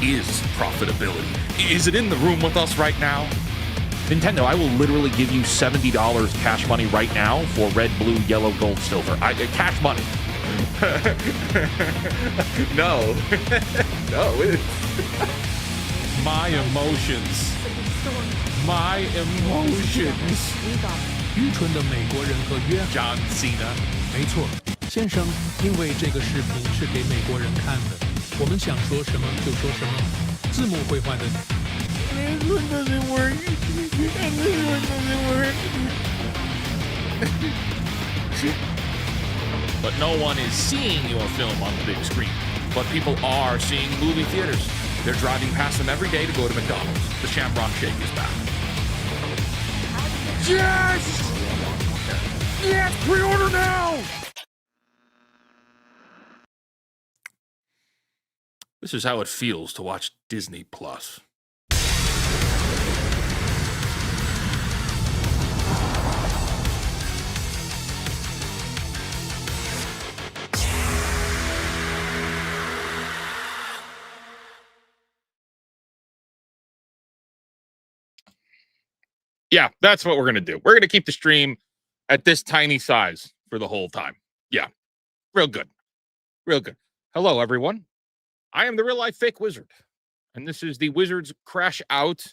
is profitability? Is it in the room with us right now? Nintendo, I will literally give you $70 cash money right now for red, blue, yellow, gold, silver. Cash money. No. No. My emotions. My emotions. 愚蠢的美国人和约翰 John Cena. 没错，先生，因为这个视频是给美国人看的，我们想说什么就说什么，字幕会换的。This one doesn't work. And this one doesn't work. But no one is seeing your film on the big screen. But people are seeing movie theaters. They're driving past them every day to go to McDonald's. The Shamrock Shake is back. Yes! Yes! Pre-order now! This is how it feels to watch Disney Plus. Yeah, that's what we're going to do. We're going to keep the stream at this tiny size for the whole time. Yeah, real good. Real good. Hello, everyone. I am the real-life fake wizard, and this is the Wizards Crash Out.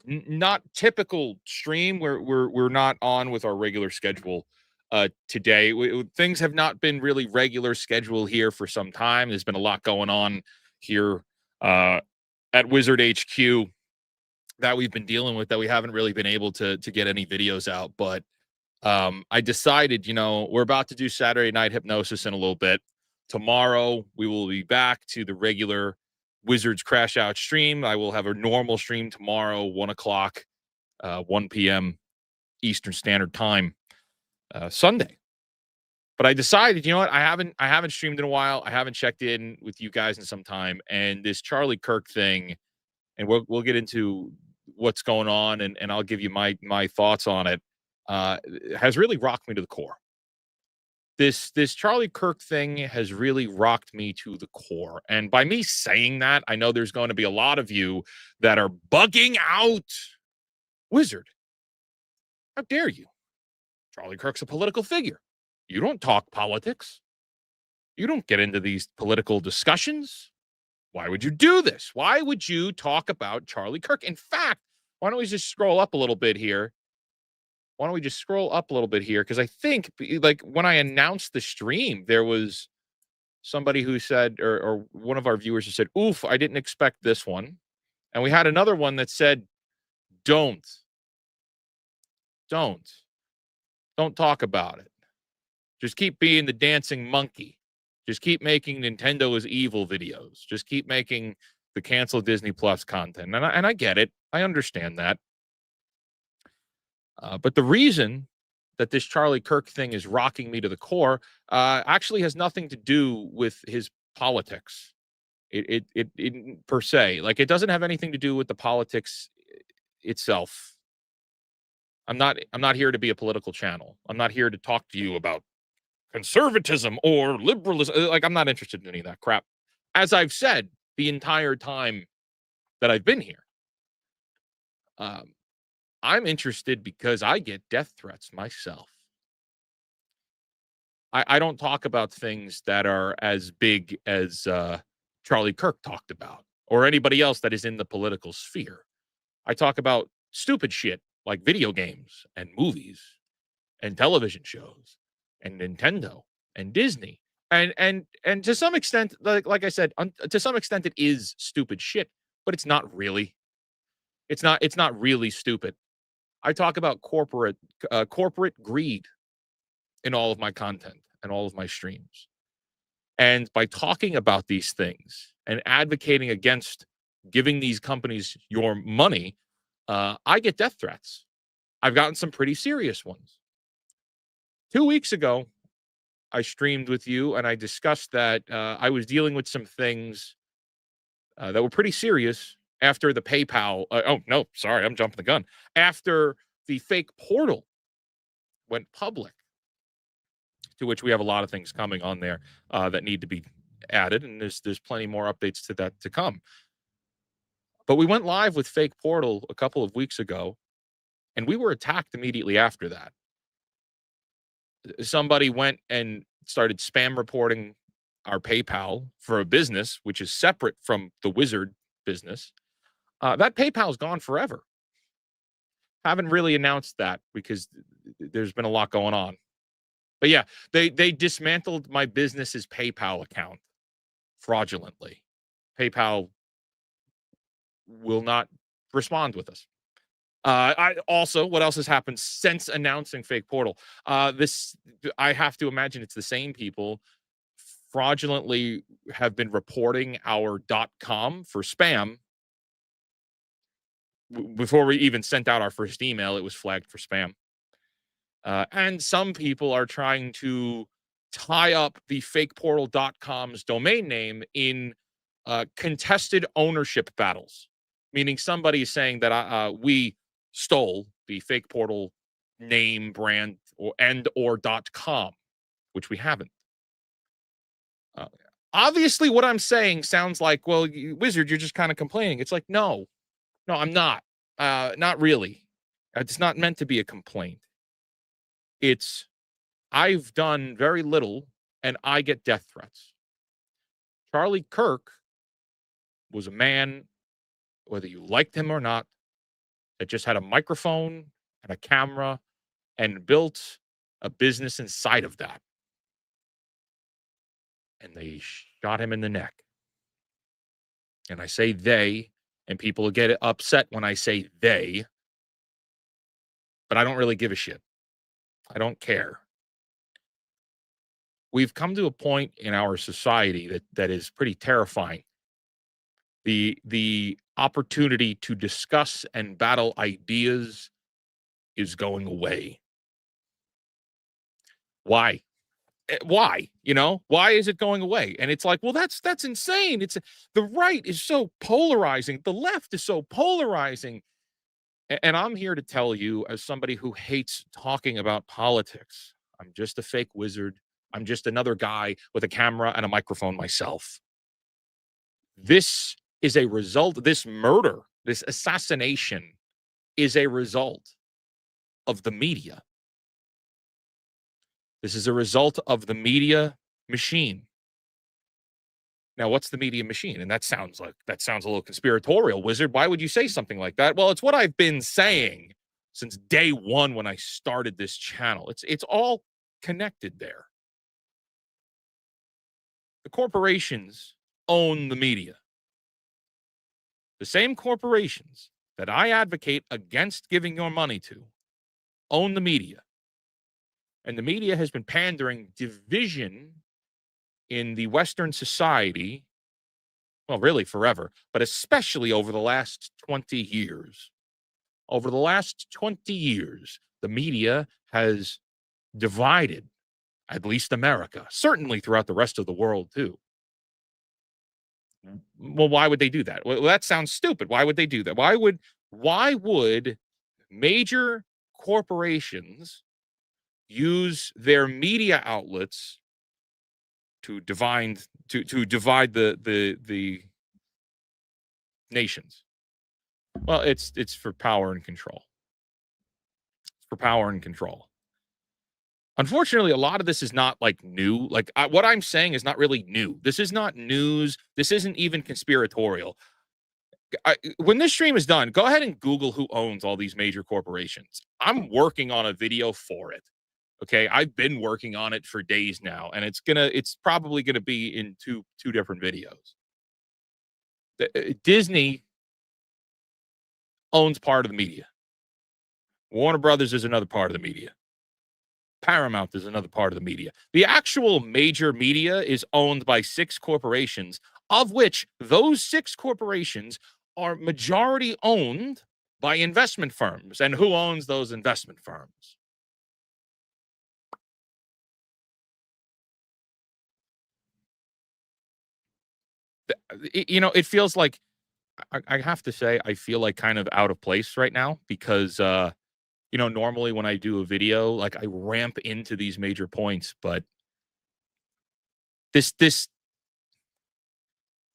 Not typical stream. We're not on with our regular schedule today. Things have not been really regular schedule here for some time. There's been a lot going on here at Wizard HQ that we've been dealing with that we haven't really been able to get any videos out. But I decided, we're about to do Saturday Night Hypnosis in a little bit. Tomorrow, we will be back to the regular Wizards Crash Out stream. I will have a normal stream tomorrow, 1 o'clock, 1 p.m. Eastern Standard Time, Sunday. But I decided, you know what? I haven't streamed in a while. I haven't checked in with you guys in some time. And this Charlie Kirk thing, and we'll get into what's going on, and I'll give you my thoughts on it, has really rocked me to the core. This Charlie Kirk thing has really rocked me to the core. And by me saying that, I know there's going to be a lot of you that are bugging out. Wizard, how dare you? Charlie Kirk's a political figure. You don't talk politics. You don't get into these political discussions. Why would you do this? Why would you talk about Charlie Kirk? In fact, why don't we just scroll up a little bit here? Because I think, like, when I announced the stream, there was somebody who said, or one of our viewers who said, oof, I didn't expect this one. And we had another one that said, don't talk about it. Just keep being the dancing monkey. Just keep making Nintendo is evil videos. Just keep making the cancel Disney Plus content. And I get it. I understand that. But the reason that this Charlie Kirk thing is rocking me to the core actually has nothing to do with his politics. It per se, like, it doesn't have anything to do with the politics itself. I'm not here to be a political channel. I'm not here to talk to you about conservatism or liberalism. Like, I'm not interested in any of that crap. As I've said the entire time that I've been here. I'm interested because I get death threats myself. I don't talk about things that are as big as Charlie Kirk talked about, or anybody else that is in the political sphere. I talk about stupid shit like video games and movies and television shows and Nintendo and Disney. And to some extent, like I said, to some extent it is stupid shit, but it's not really. It's not really stupid. I talk about corporate greed in all of my content and all of my streams. And by talking about these things and advocating against giving these companies your money, I get death threats. I've gotten some pretty serious ones. 2 weeks ago, I streamed with you and I discussed that I was dealing with some things that were pretty serious after the PayPal. I'm jumping the gun. After the fake portal went public, to which we have a lot of things coming on there that need to be added, and there's plenty more updates to that to come. But we went live with Fake Portal a couple of weeks ago, and we were attacked immediately after that. Somebody went and started spam reporting our PayPal for a business, which is separate from the Wizard business. That PayPal's gone forever. Haven't really announced that because there's been a lot going on. But yeah, they dismantled my business's PayPal account fraudulently. PayPal will not respond with us. I also, what else has happened since announcing Fake Portal? I have to imagine it's the same people fraudulently have been reporting our .com for spam. Before we even sent out our first email, it was flagged for spam. And some people are trying to tie up the fakeportal.com's domain name in contested ownership battles, meaning somebody is saying that we stole the Fake Portal name, brand, or .com, which we haven't. Obviously, what I'm saying sounds like, well, Wizard, you're just kind of complaining. It's like, no, I'm not. Not really. It's not meant to be a complaint. I've done very little, and I get death threats. Charlie Kirk was a man, whether you liked him or not, that just had a microphone and a camera and built a business inside of that. And they shot him in the neck. And I say they, and people get upset when I say they, but I don't really give a shit. I don't care. We've come to a point in our society that is pretty terrifying. The opportunity to discuss and battle ideas is going away. Why? Why? Why is it going away? And it's like, well, that's insane. The right is so polarizing. The left is so polarizing. And I'm here to tell you, as somebody who hates talking about politics, I'm just a fake wizard. I'm just another guy with a camera and a microphone myself. This is a result, this murder, this assassination is a result of the media. This is a result of the media machine. Now, what's the media machine? And that sounds a little conspiratorial, Wizard. Why would you say something like that? Well, it's what I've been saying since day one when I started this channel. It's all connected there. The corporations own the media. The same corporations that I advocate against giving your money to own the media. And the media has been pandering division in the Western society, well, really forever, but especially over the last 20 years. Over the last 20 years, the media has divided, at least America, certainly throughout the rest of the world, too. Well, why would they do that? Well, that sounds stupid. Why would they do that? Why would major corporations use their media outlets to divide the nations? Well, it's for power and control. It's for power and control. Unfortunately, a lot of this is not like new. Like what I'm saying is not really new. This is not news. This isn't even conspiratorial. When this stream is done, go ahead and Google who owns all these major corporations. I'm working on a video for it. Okay, I've been working on it for days now, and it's probably gonna be in two different videos. Disney owns part of the media. Warner Brothers is another part of the media. Paramount is another part of the media. The actual major media is owned by 6 corporations, of which those 6 corporations are majority owned by investment firms. And who owns those investment firms? It feels like, I have to say, I feel like kind of out of place right now because, normally when I do a video, like I ramp into these major points, but this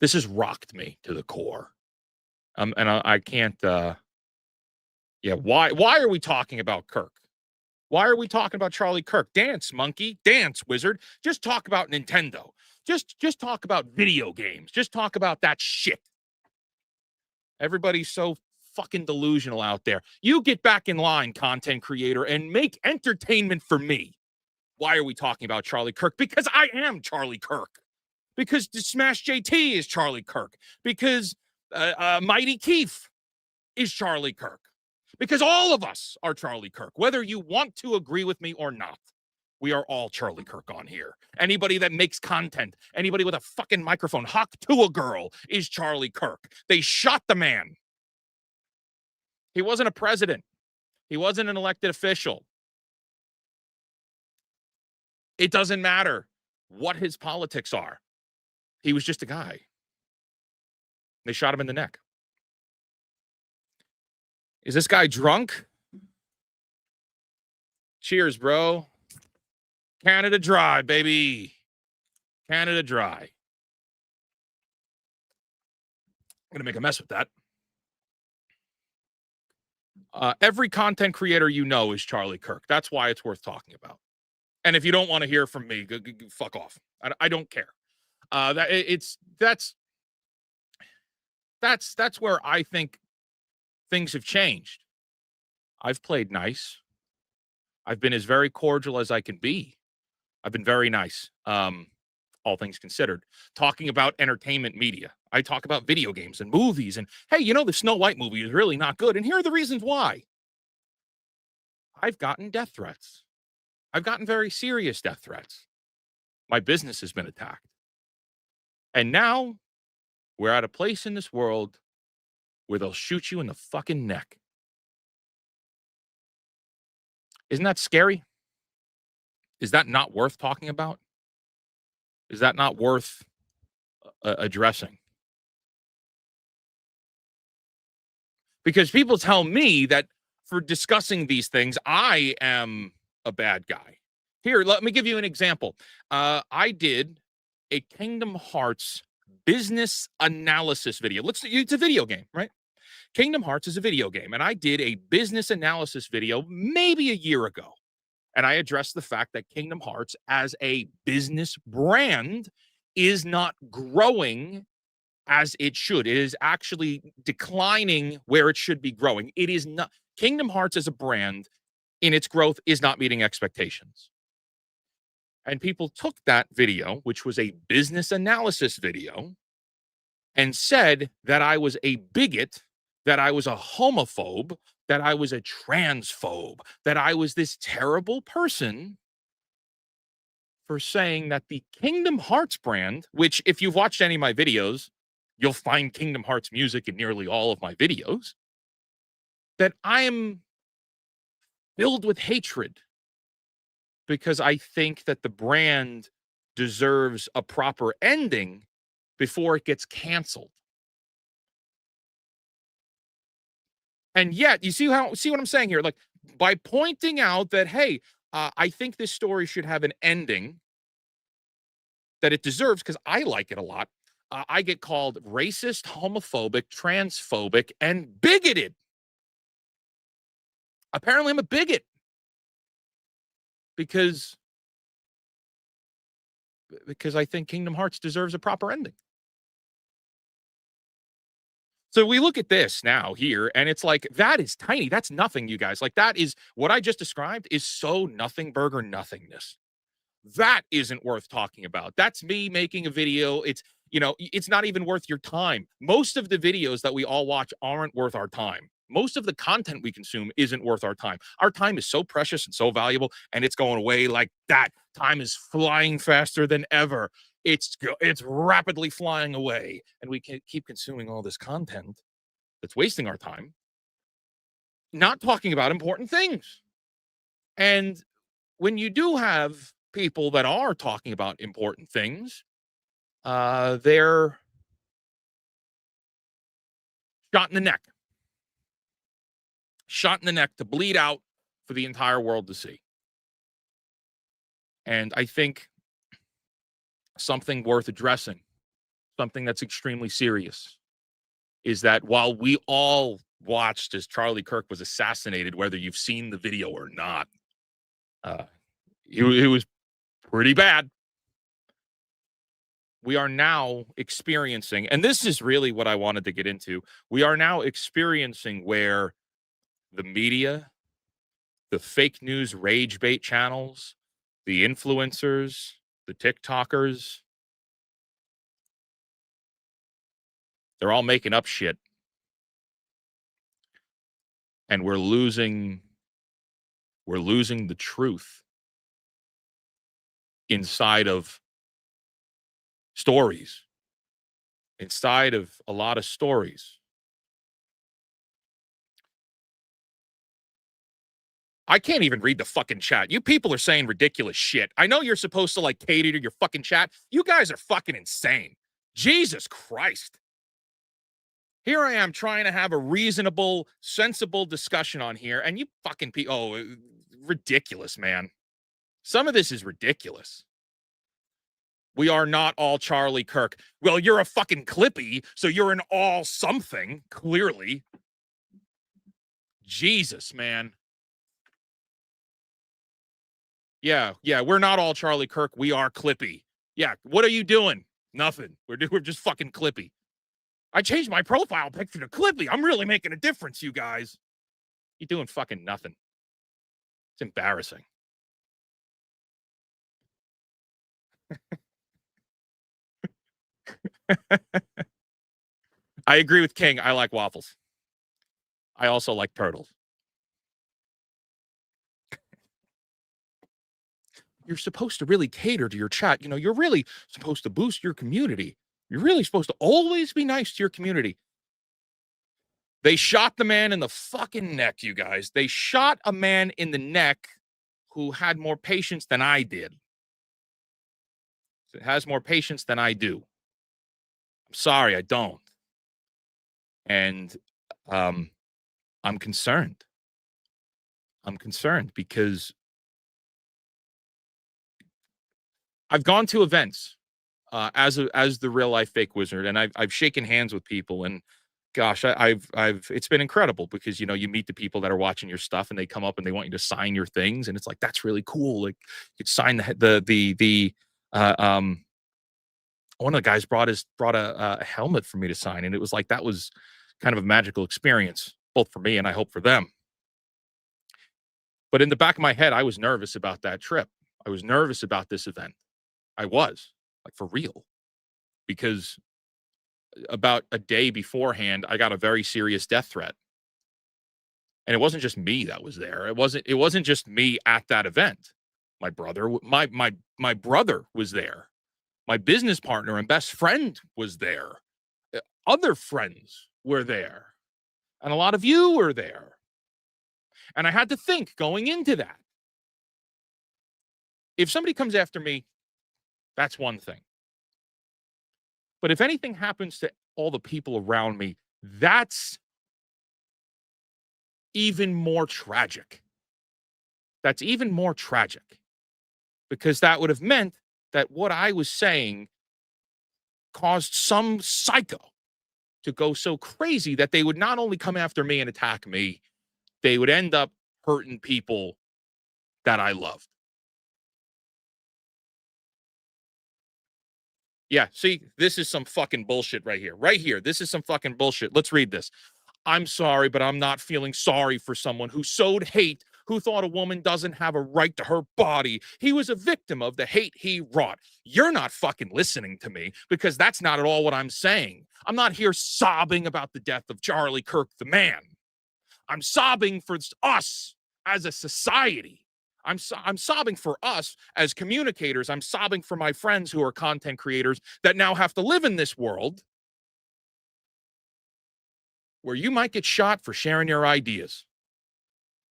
This has rocked me to the core. And I can't. Yeah, why are we talking about Kirk? Why are we talking about Charlie Kirk? Dance, monkey, dance, wizard. Just talk about Nintendo. Just talk about video games. Just talk about that shit. Everybody's so fucking delusional out there. You get back in line, content creator, and make entertainment for me. Why are we talking about Charlie Kirk? Because I am Charlie Kirk. Because Smash JT is Charlie Kirk. Because Mighty Keith is Charlie Kirk. Because all of us are Charlie Kirk, whether you want to agree with me or not. We are all Charlie Kirk on here. Anybody that makes content, anybody with a fucking microphone, Hawk to a girl is Charlie Kirk. They shot the man. He wasn't a president. He wasn't an elected official. It doesn't matter what his politics are. He was just a guy. They shot him in the neck. Is this guy drunk? Cheers, bro. Canada Dry, baby. Canada Dry. I'm going to make a mess with that. Every content creator you know is Charlie Kirk. That's why it's worth talking about. And if you don't want to hear from me, fuck off. I don't care. That's where I think things have changed. I've played nice. I've been as very cordial as I can be. I've been very nice, all things considered. Talking about entertainment media. I talk about video games and movies. And, hey, you know, the Snow White movie is really not good. And here are the reasons why. I've gotten death threats. I've gotten very serious death threats. My business has been attacked. And now we're at a place in this world where they'll shoot you in the fucking neck. Isn't that scary? Is that not worth talking about? Is that not worth addressing? Because people tell me that for discussing these things, I am a bad guy. Here, let me give you an example. I did a Kingdom Hearts business analysis video. It's a video game, right? Kingdom Hearts is a video game, and I did a business analysis video maybe a year ago. And I addressed the fact that Kingdom Hearts as a business brand is not growing as it should. It is actually declining where it should be growing. It is not. Kingdom Hearts as a brand in its growth is not meeting expectations. And people took that video, which was a business analysis video, and said that I was a bigot, that I was a homophobe, that I was a transphobe, that I was this terrible person for saying that the Kingdom Hearts brand, which if you've watched any of my videos, you'll find Kingdom Hearts music in nearly all of my videos, that I am filled with hatred because I think that the brand deserves a proper ending before it gets canceled. And yet, see what I'm saying here? Like, by pointing out that, hey, I think this story should have an ending that it deserves because I like it a lot. I get called racist, homophobic, transphobic, and bigoted. Apparently, I'm a bigot because I think Kingdom Hearts deserves a proper ending. So we look at this now here, and it's like, that is tiny. That's nothing, you guys. Like, that is what I just described is so nothing burger nothingness. That isn't worth talking about. That's me making a video. It's not even worth your time. Most of the videos that we all watch aren't worth our time. Most of the content we consume isn't worth our time. Our time is so precious and so valuable, and it's going away like that. Time is flying faster than ever. It's rapidly flying away, and we can keep consuming all this content that's wasting our time, not talking about important things. And when you do have people that are talking about important things, they're shot in the neck. Shot in the neck to bleed out for the entire world to see. And I think something worth addressing something that's extremely serious, is that while we all watched as Charlie Kirk was assassinated, whether you've seen the video or not, it was pretty bad. We are now experiencing, and this is really what I wanted to get into. We are now experiencing where the media, the fake news rage bait channels, the influencers, the TikTokers, they're all making up shit. And we're losing the truth inside of stories, inside of a lot of stories. I can't even read the fucking chat. You people are saying ridiculous shit. I know you're supposed to like cater to your fucking chat. You guys are fucking insane. Jesus Christ. Here I am trying to have a reasonable, sensible discussion on here, and you fucking ridiculous, man. Some of this is ridiculous. We are not all Charlie Kirk. Well, you're a fucking Clippy, so you're an all something, clearly. Jesus, man. Yeah, we're not all Charlie Kirk. We are Clippy. Yeah, what are you doing? Nothing. We're just fucking Clippy. I changed my profile picture to Clippy. I'm really making a difference, you guys. You're doing fucking nothing. It's embarrassing. I agree with King. I like waffles. I also like turtles. You're supposed to really cater to your chat. You know, you're really supposed to boost your community. You're really supposed to always be nice to your community. They shot the man in the fucking neck, you guys. They shot a man in the neck who had more patience than I did. It has more patience than I do. I'm sorry, I don't. And I'm concerned. I'm concerned because I've gone to events as the real life fake wizard, and I've shaken hands with people, and gosh, I've it's been incredible because you know you meet the people that are watching your stuff, and they come up and they want you to sign your things, and it's like that's really cool. Like you could sign one of the guys brought a helmet for me to sign, and it was like that was kind of a magical experience, both for me and I hope for them. But in the back of my head, I was nervous about that trip. I was nervous about this event. I was, like, for real. Because about a day beforehand, I got a very serious death threat. And it wasn't just me that was there. It wasn't just me at that event. My brother was there. My business partner and best friend was there. Other friends were there. And a lot of you were there. And I had to think going into that. If somebody comes after me, that's one thing. But if anything happens to all the people around me, that's even more tragic. That's even more tragic. Because that would have meant that what I was saying caused some psycho to go so crazy that they would not only come after me and attack me, they would end up hurting people that I loved. Yeah, see, this is some fucking bullshit right here. Right here. This is some fucking bullshit. Let's read this. I'm sorry, but I'm not feeling sorry for someone who sowed hate, who thought a woman doesn't have a right to her body. He was a victim of the hate he wrought. You're not fucking listening to me because that's not at all what I'm saying. I'm not here sobbing about the death of Charlie Kirk, the man. I'm sobbing for us as a society. I'm sobbing for us as communicators. I'm sobbing for my friends who are content creators that now have to live in this world where you might get shot for sharing your ideas.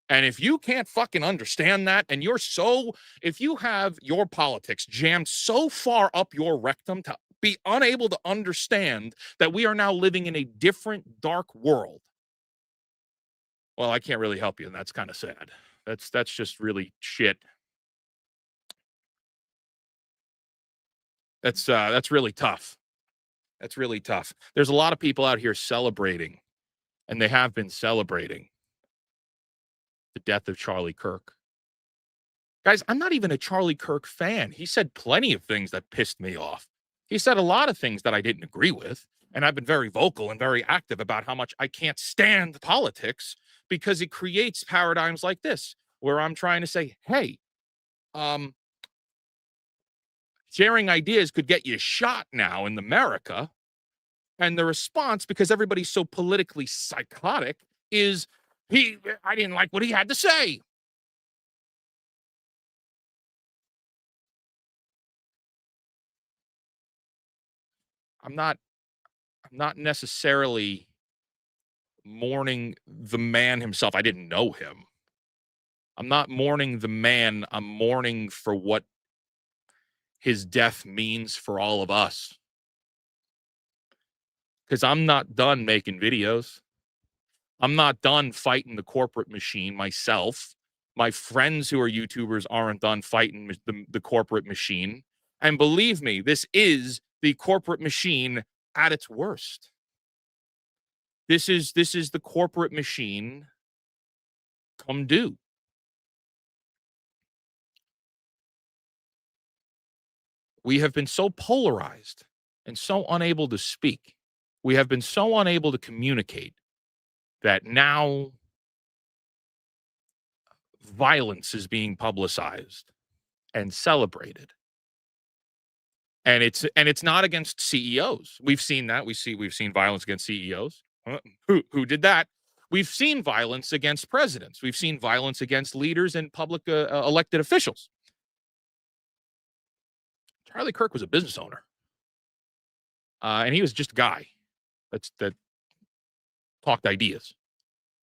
And if you can't fucking understand that, and if you have your politics jammed so far up your rectum to be unable to understand that we are now living in a different dark world, well, I can't really help you, and that's kind of sad. That's just really shit. That's really tough. That's really tough. There's a lot of people out here celebrating, and they have been celebrating the death of Charlie Kirk. Guys, I'm not even a Charlie Kirk fan. He said plenty of things that pissed me off. He said a lot of things that I didn't agree with. And I've been very vocal and very active about how much I can't stand politics because it creates paradigms like this, where I'm trying to say, hey, sharing ideas could get you shot now in America. And the response, because everybody's so politically psychotic, is I didn't like what he had to say. I'm not necessarily mourning the man himself. I didn't know him. I'm not mourning the man. I'm mourning for what his death means for all of us. Because I'm not done making videos. I'm not done fighting the corporate machine myself. My friends who are YouTubers aren't done fighting the corporate machine. And believe me, this is the corporate machine at its worst. This is the corporate machine come due. We have been so polarized and so unable to speak. We have been so unable to communicate that now violence is being publicized and celebrated. And it's not against CEOs. We've seen that. We've seen violence against CEOs. Who did that? We've seen violence against presidents. We've seen violence against leaders and public elected officials. Charlie Kirk was a business owner, and he was just a guy that talked ideas.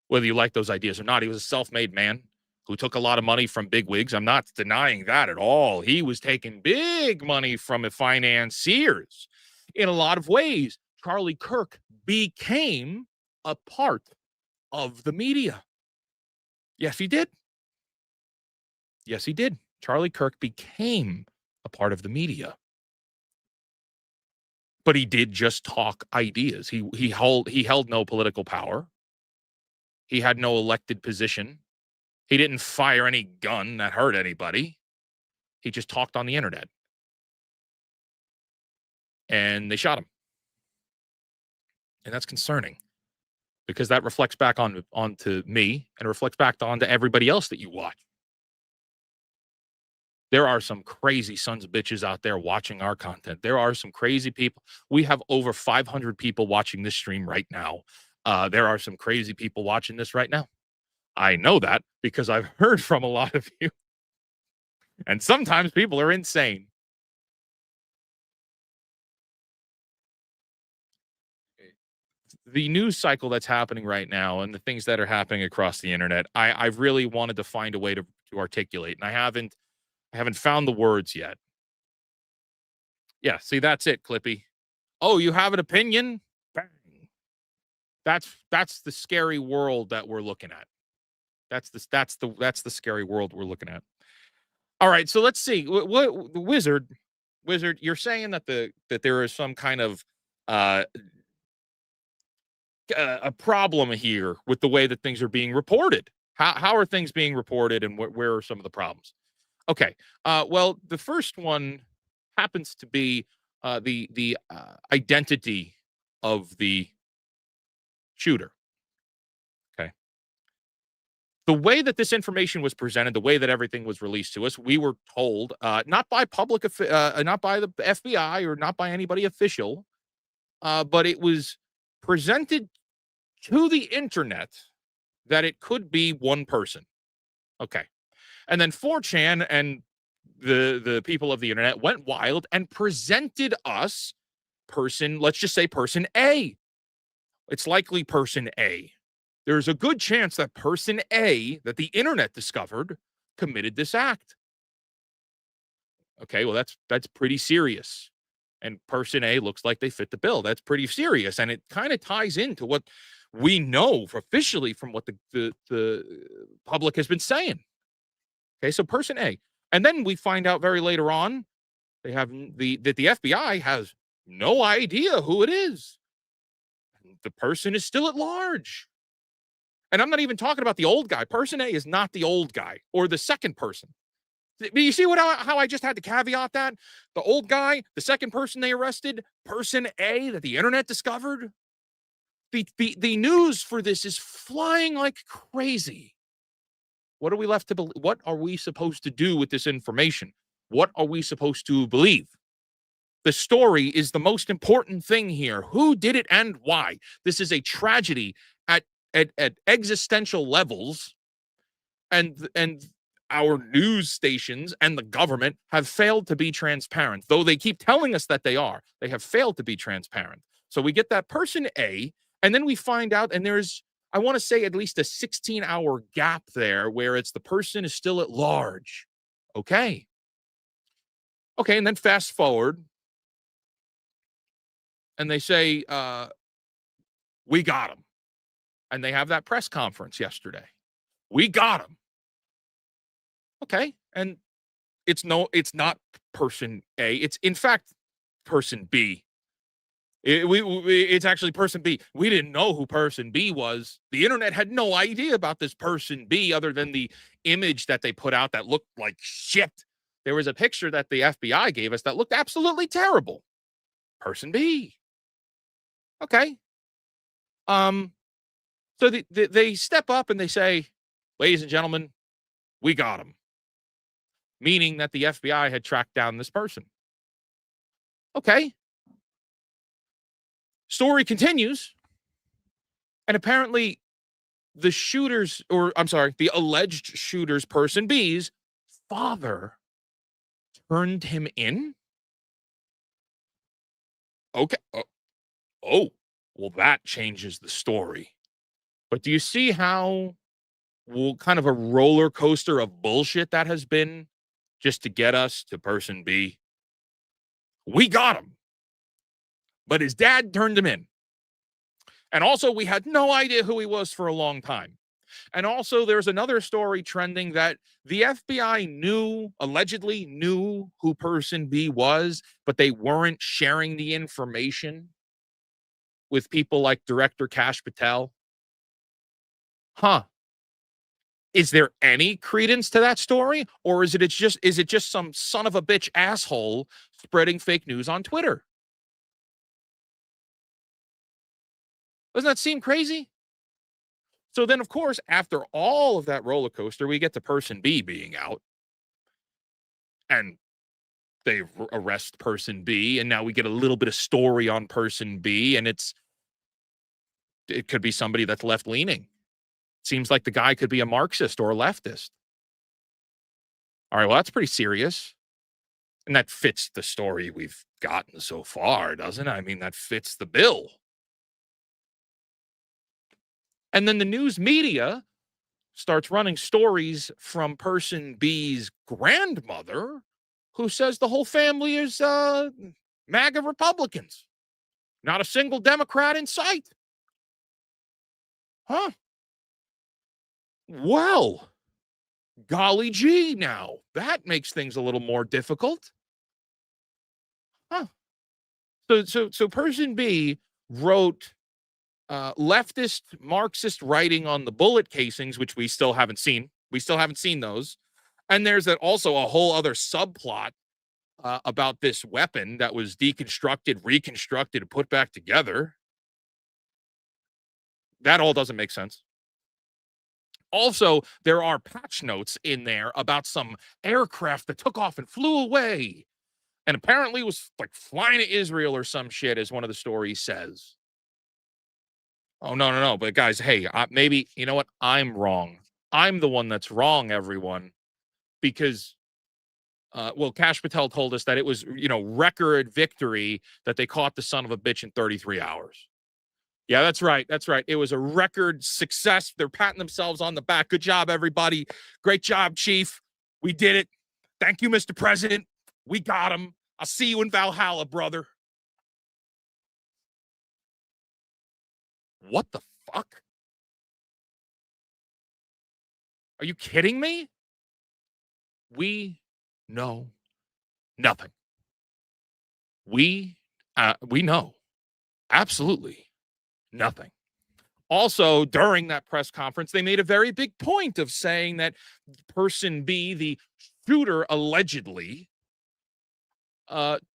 Whether you like those ideas or not, he was a self-made man who took a lot of money from big wigs. I'm not denying that at all. He was taking big money from financiers in a lot of ways. Charlie Kirk became a part of the media. Yes, he did. Yes, he did. Charlie Kirk became a part of the media. But he did just talk ideas. He held no political power. He had no elected position. He didn't fire any gun that hurt anybody. He just talked on the internet. And they shot him. And that's concerning, because that reflects back onto me and reflects back onto everybody else that you watch. There are some crazy sons of bitches out there watching our content. There are some crazy people. We have over 500 people watching this stream right now. There are some crazy people watching this right now. I know that because I've heard from a lot of you. And sometimes people are insane. The news cycle that's happening right now and the things that are happening across the internet, I've really wanted to find a way to articulate, and I haven't found the words yet. Yeah, see, that's it, Clippy. Oh, you have an opinion? Bang. That's the scary world that we're looking at. That's the scary world we're looking at. All right, so let's see. What Wizard, you're saying that there is some kind of a problem here with the way that things are being reported. How are things being reported, and where are some of the problems? Okay. Well, the first one happens to be the identity of the shooter. Okay. The way that this information was presented, the way that everything was released to us, we were told, not by not by the FBI or not by anybody official, but it was presented to the internet that it could be one person. Okay. And then 4chan and the people of the internet went wild and presented us let's just say person A. It's likely person A. There's a good chance that person A that the internet discovered committed this act. Okay, well, that's pretty serious. And person A looks like they fit the bill. That's pretty serious. And it kind of ties into what we know officially from what the public has been saying. Okay, so person A. And then we find out very later on, that the FBI has No idea who it is. The person is still at large. And I'm not even talking about the old guy. Person A is not the old guy or the second person. You see how I just had to caveat that? The old guy, the second person they arrested, person A that the internet discovered. The news for this is flying like crazy. What are we left to believe? What are we supposed to do with this information? What are we supposed to believe? The story is the most important thing here. Who did it and why? This is a tragedy at existential levels, and our news stations and the government have failed to be transparent. Though they keep telling us that they are, they have failed to be transparent. So we get that person A, and then we find out, and there's, I want to say, at least a 16-hour gap there where it's the person is still at large. Okay. Okay, and then fast forward, and they say, we got him. And they have that press conference yesterday. We got him. Okay. And it's not person A. It's in fact person B. It's actually person B. We didn't know who person B was. The internet had no idea about this person B other than the image that they put out that looked like shit. There was a picture that the FBI gave us that looked absolutely terrible. Person B. Okay. So they step up and they say, ladies and gentlemen, we got him. Meaning that the FBI had tracked down this person. Okay. Story continues. And apparently the the alleged shooter's person B's father turned him in. Okay. Oh, well, that changes the story. But do you see how kind of a roller coaster of bullshit that has been just to get us to person B? We got him. But his dad turned him in. And also, we had no idea who he was for a long time. And also, there's another story trending that the FBI allegedly knew who person B was, but they weren't sharing the information with people like Director Kash Patel. Huh. Is there any credence to that story? Or is it just some son of a bitch asshole spreading fake news on Twitter? Doesn't that seem crazy? So then, of course, after all of that roller coaster, we get to person B being out. And they arrest person B. And now we get a little bit of story on person B. And it could be somebody that's left-leaning. Seems like the guy could be a Marxist or a leftist. All right, well, that's pretty serious. And that fits the story we've gotten so far, doesn't it? I mean, that fits the bill. And then the news media starts running stories from person B's grandmother, who says the whole family is MAGA Republicans. Not a single Democrat in sight. Huh? Well, golly gee now. That makes things a little more difficult. Huh. So person B wrote leftist Marxist writing on the bullet casings, which we still haven't seen. We still haven't seen those. And there's also a whole other subplot about this weapon that was deconstructed, reconstructed, and put back together. That all doesn't make sense. Also, there are patch notes in there about some aircraft that took off and flew away. And apparently was like flying to Israel or some shit, as one of the stories says. Oh, no. But guys, hey, maybe, you know what? I'm wrong. I'm the one that's wrong, everyone. Because, Kash Patel told us that it was, record victory that they caught the son of a bitch in 33 hours. Yeah, that's right. That's right. It was a record success. They're patting themselves on the back. Good job, everybody. Great job, Chief. We did it. Thank you, Mr. President. We got him. I'll see you in Valhalla, brother. What the fuck? Are you kidding me? We know nothing. We We know absolutely nothing. Also, during that press conference, they made a very big point of saying that person B, the shooter, allegedly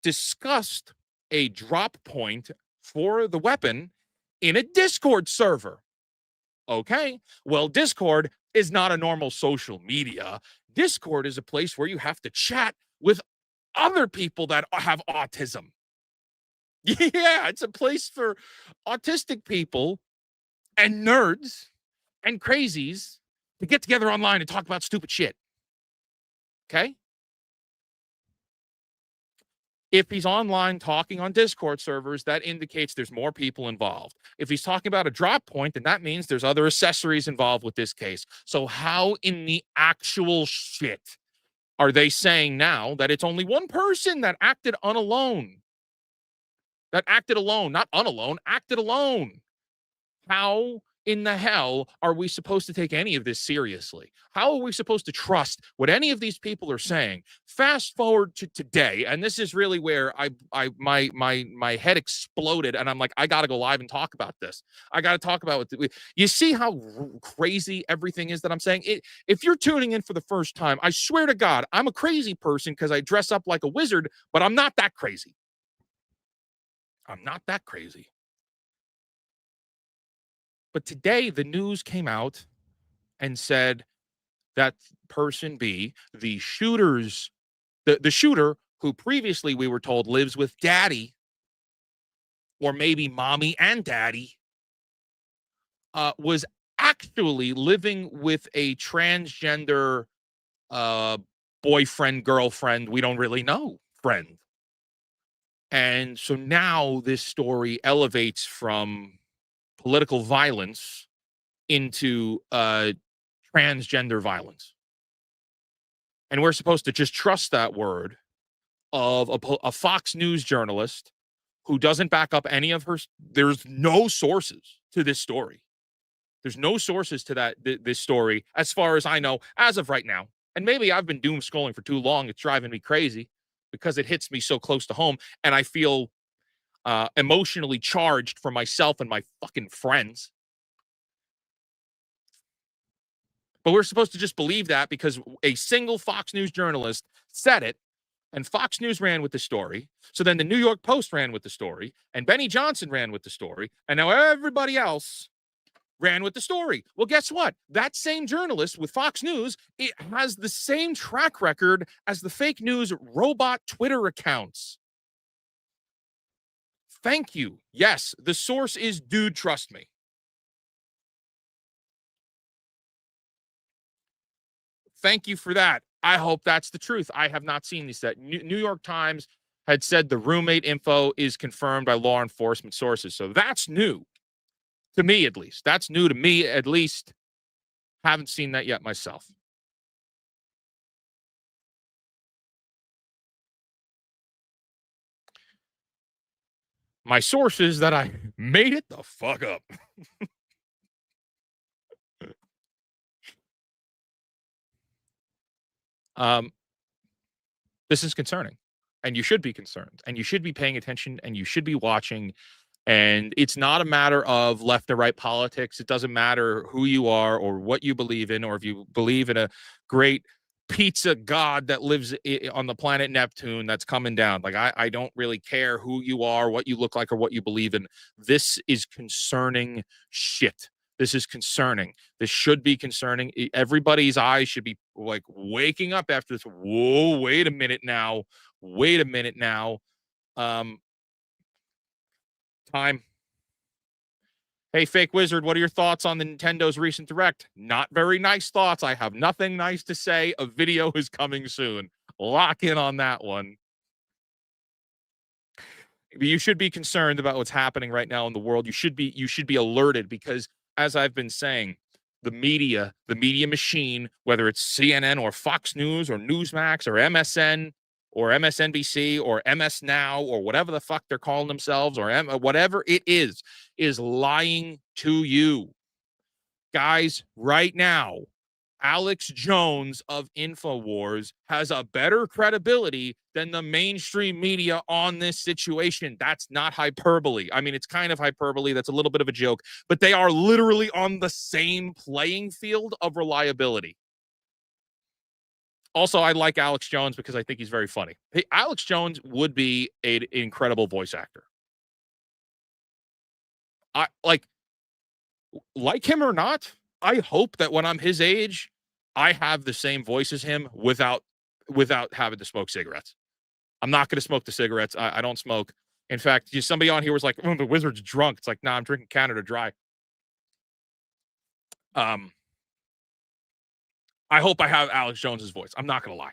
discussed a drop point for the weapon in a Discord server. Okay, well, Discord is not a normal social media. Discord is a place where you have to chat with other people that have autism. Yeah, it's a place for autistic people and nerds and crazies to get together online and talk about stupid shit. Okay? If he's online talking on Discord servers, that indicates there's more people involved. If he's talking about a drop point, then that means there's other accessories involved with this case. So how in the actual shit are they saying now that it's only one person that acted unalone? That acted alone, not unalone, acted alone. How in the hell are we supposed to take any of this seriously? How are we supposed to trust what any of these people are saying? Fast forward to today, and this is really where my head exploded, and I'm like, I gotta go live and talk about this. I gotta talk about it. You see how crazy everything is that I'm saying? If you're tuning in for the first time, I swear to God, I'm a crazy person because I dress up like a wizard, but I'm not that crazy. I'm not that crazy. But today, the news came out and said that person B, the shooter who previously we were told lives with daddy, or maybe mommy and daddy, was actually living with a transgender boyfriend, girlfriend, we don't really know, friend. And so now this story elevates from political violence into transgender violence. And we're supposed to just trust that word of a Fox News journalist who doesn't back up any of her. There's no sources to this story. There's no sources to this story, as far as I know, as of right now. And maybe I've been doom scrolling for too long. It's driving me crazy because it hits me so close to home. And I feel emotionally charged for myself and my fucking friends. But we're supposed to just believe that because a single Fox News journalist said it, and Fox News ran with the story. So then the New York Post ran with the story, and Benny Johnson ran with the story, and now everybody else ran with the story. Well, guess what? That same journalist with Fox News, it has the same track record as the fake news robot Twitter accounts. Thank you. Yes, the source is dude, trust me. Thank you for that. I hope that's the truth. I have not seen these yet. New York Times had said the roommate info is confirmed by law enforcement sources. So that's new to me, at least. That's new to me, at least. Haven't seen that yet myself. My source is that I made it the fuck up. This is concerning, and you should be concerned, and you should be paying attention, and you should be watching. And it's not a matter of left or right politics. It doesn't matter who you are or what you believe in, or if you believe in a great pizza god that lives on the planet Neptune that's coming down. Like, I don't really care who you are, what you look like, or what you believe in. This is concerning shit. This is concerning. This should be concerning. Everybody's eyes should be like waking up after this. Whoa, wait a minute now. Wait a minute now. Time. Hey, Fake Wizard, what are your thoughts on the Nintendo's recent Direct? Not very nice thoughts. I have nothing nice to say. A video is coming soon. Lock in on that one. You should be concerned about what's happening right now in the world. You should be alerted because, as I've been saying, the media machine, whether it's CNN or Fox News or Newsmax or MSN or MSNBC or MS Now or whatever the fuck they're calling themselves, or whatever it is lying to you. Guys, right now, Alex Jones of InfoWars has a better credibility than the mainstream media on this situation. That's not hyperbole. I mean, it's kind of hyperbole. That's a little bit of a joke, but they are literally on the same playing field of reliability. Also, I like Alex Jones because I think he's very funny. Hey, Alex Jones would be an incredible voice actor. I like him or not, I hope that when I'm his age, I have the same voice as him without having to smoke cigarettes. I'm not going to smoke the cigarettes. I don't smoke. In fact, somebody on here was like, "Oh, the Wizard's drunk." It's like, nah, I'm drinking Canada Dry. I hope I have Alex Jones's voice. I'm not going to lie.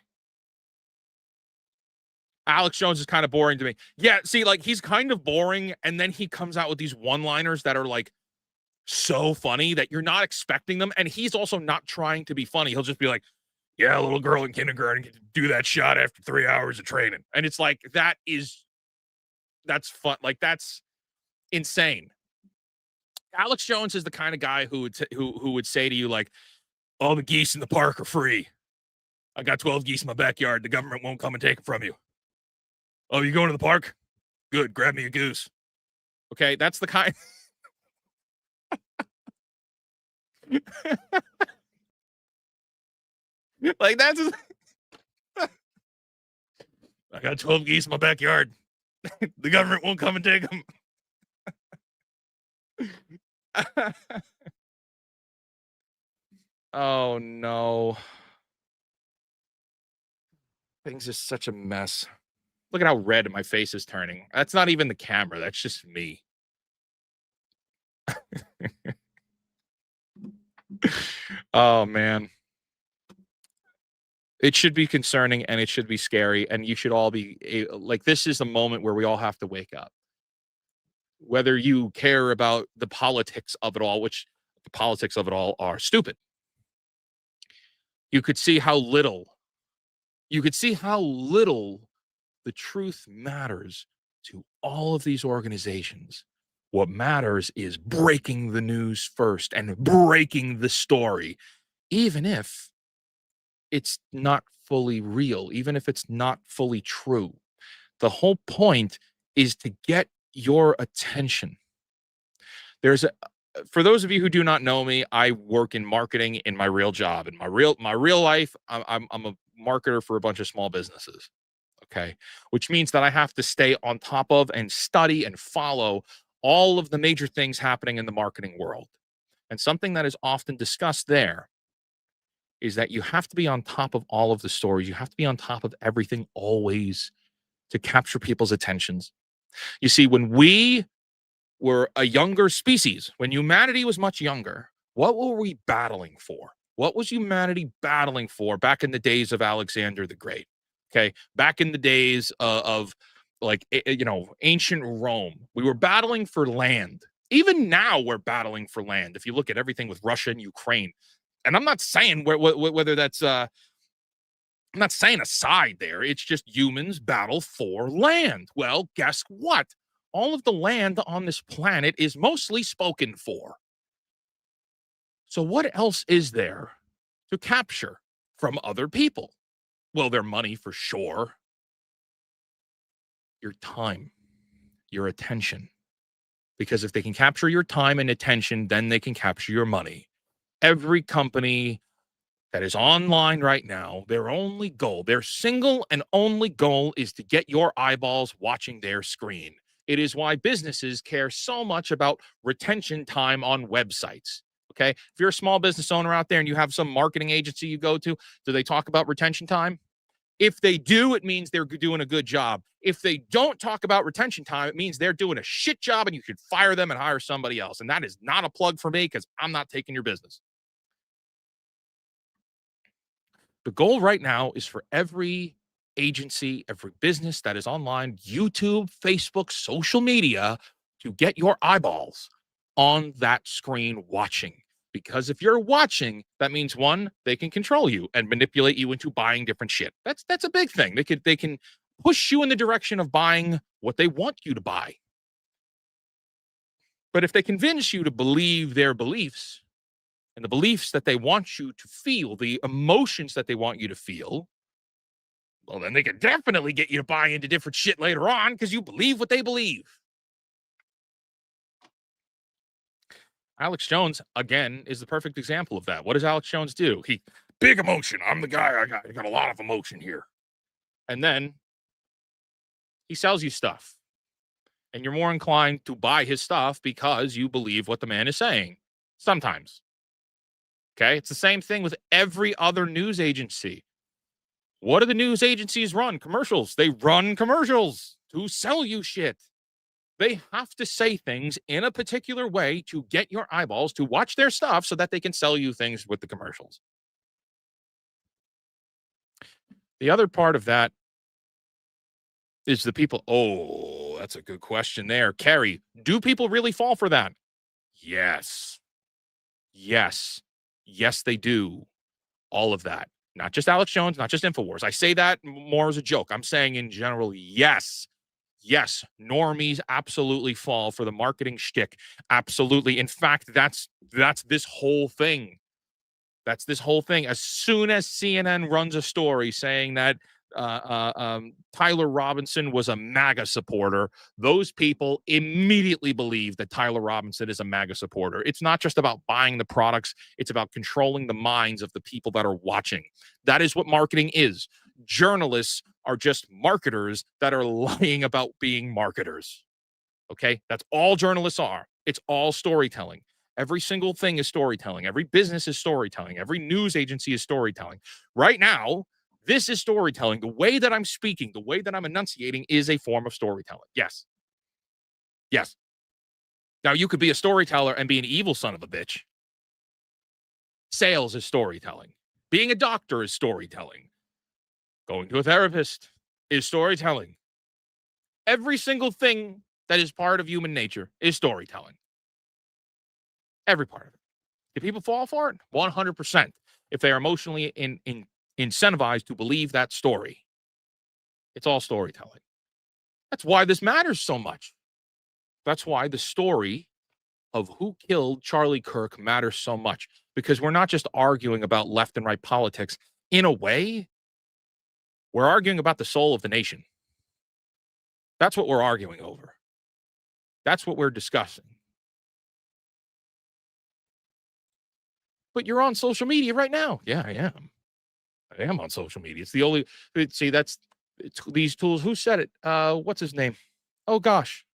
Alex Jones is kind of boring to me. Yeah, see, like he's kind of boring, and then he comes out with these one-liners that are like so funny that you're not expecting them, and he's also not trying to be funny. He'll just be like, "Yeah, a little girl in kindergarten can do that shot after 3 hours of training," and it's like that's fun. Like that's insane. Alex Jones is the kind of guy who would say to you like, "All the geese in the park are free. I got 12 geese in my backyard. The government won't come and take them from you. Oh, you going to the park? Good. Grab me a goose." Okay, that's the kind. Like that's. I got 12 geese in my backyard. The government won't come and take them. Oh no. Things are such a mess. Look at how red my face is turning. That's not even the camera. That's just me. Oh, man. It should be concerning and it should be scary. And you should all be like, this is a moment where we all have to wake up. Whether you care about the politics of it all, which the politics of it all are stupid. You could see how little the truth matters to all of these organizations. What matters is breaking the news first and breaking the story, even if it's not fully real, even if it's not fully true. The whole point is to get your attention. For those of you who do not know me, I work in marketing in my real job. In my real life, I'm a marketer for a bunch of small businesses. Okay, which means that I have to stay on top of and study and follow all of the major things happening in the marketing world. And something that is often discussed there is that you have to be on top of all of the stories. You have to be on top of everything always to capture people's attentions. You see, when we were a younger species, when humanity was much younger, what were we battling for? What was humanity battling for back in the days of Alexander the Great? Okay, back in the days of like, ancient Rome, we were battling for land. Even now, we're battling for land. If you look at everything with Russia and Ukraine, and I'm not saying whether that's, I'm not saying a side there. It's just humans battle for land. Well, guess what? All of the land on this planet is mostly spoken for. So what else is there to capture from other people? Well, their money for sure. Your time, your attention. Because if they can capture your time and attention, then they can capture your money. Every company that is online right now, their only goal, their single and only goal is to get your eyeballs watching their screen. It is why businesses care so much about retention time on websites. Okay. If you're a small business owner out there and you have some marketing agency you go to, do they talk about retention time? If they do, it means they're doing a good job. If they don't talk about retention time, it means they're doing a shit job and you should fire them and hire somebody else. And that is not a plug for me because I'm not taking your business. The goal right now is for every agency, every business that is online, YouTube, Facebook, social media, to get your eyeballs on that screen watching. Because if you're watching, that means one, they can control you and manipulate you into buying different shit. That's a big thing. They can push you in the direction of buying what they want you to buy. But if they convince you to believe their beliefs and the beliefs that they want you to feel, the emotions that they want you to feel, well, then they can definitely get you to buy into different shit later on because you believe what they believe. Alex Jones, again, is the perfect example of that. What does Alex Jones do? Big emotion. I'm the guy. I got a lot of emotion here. And then he sells you stuff. And you're more inclined to buy his stuff because you believe what the man is saying. Sometimes. Okay? It's the same thing with every other news agency. What do the news agencies run? Commercials. They run commercials to sell you shit. They have to say things in a particular way to get your eyeballs to watch their stuff so that they can sell you things with the commercials. The other part of that is the people. Oh, that's a good question there. Carrie, do people really fall for that? Yes. Yes. Yes, they do. All of that. Not just Alex Jones, not just InfoWars. I say that more as a joke. I'm saying in general, yes. Yes, normies absolutely fall for the marketing shtick. Absolutely. In fact, that's this whole thing. That's this whole thing. As soon as CNN runs a story saying that Tyler Robinson was a MAGA supporter, those people immediately believe that Tyler Robinson is a MAGA supporter. It's not just about buying the products. It's about controlling the minds of the people that are watching. That is what marketing is. Journalists are just marketers that are lying about being marketers. Okay? That's all journalists are. It's all storytelling. Every single thing is storytelling. Every business is storytelling. Every news agency is storytelling. Right now, this is storytelling. The way that I'm speaking, the way that I'm enunciating is a form of storytelling. Yes. Yes. Now, you could be a storyteller and be an evil son of a bitch. Sales is storytelling. Being a doctor is storytelling. Going to a therapist is storytelling. Every single thing that is part of human nature is storytelling. Every part of it. Do people fall for it? 100%. If they are emotionally incentivized to believe that story. It's all storytelling. That's why this matters so much. That's why the story of who killed Charlie Kirk matters so much. Because we're not just arguing about left and right politics. In a way, we're arguing about the soul of the nation. That's what we're arguing over. That's what we're discussing. But you're on social media right now. Yeah, I am. I am on social media. It's the only, see, it's these tools. Who said it? What's his name? Oh, gosh.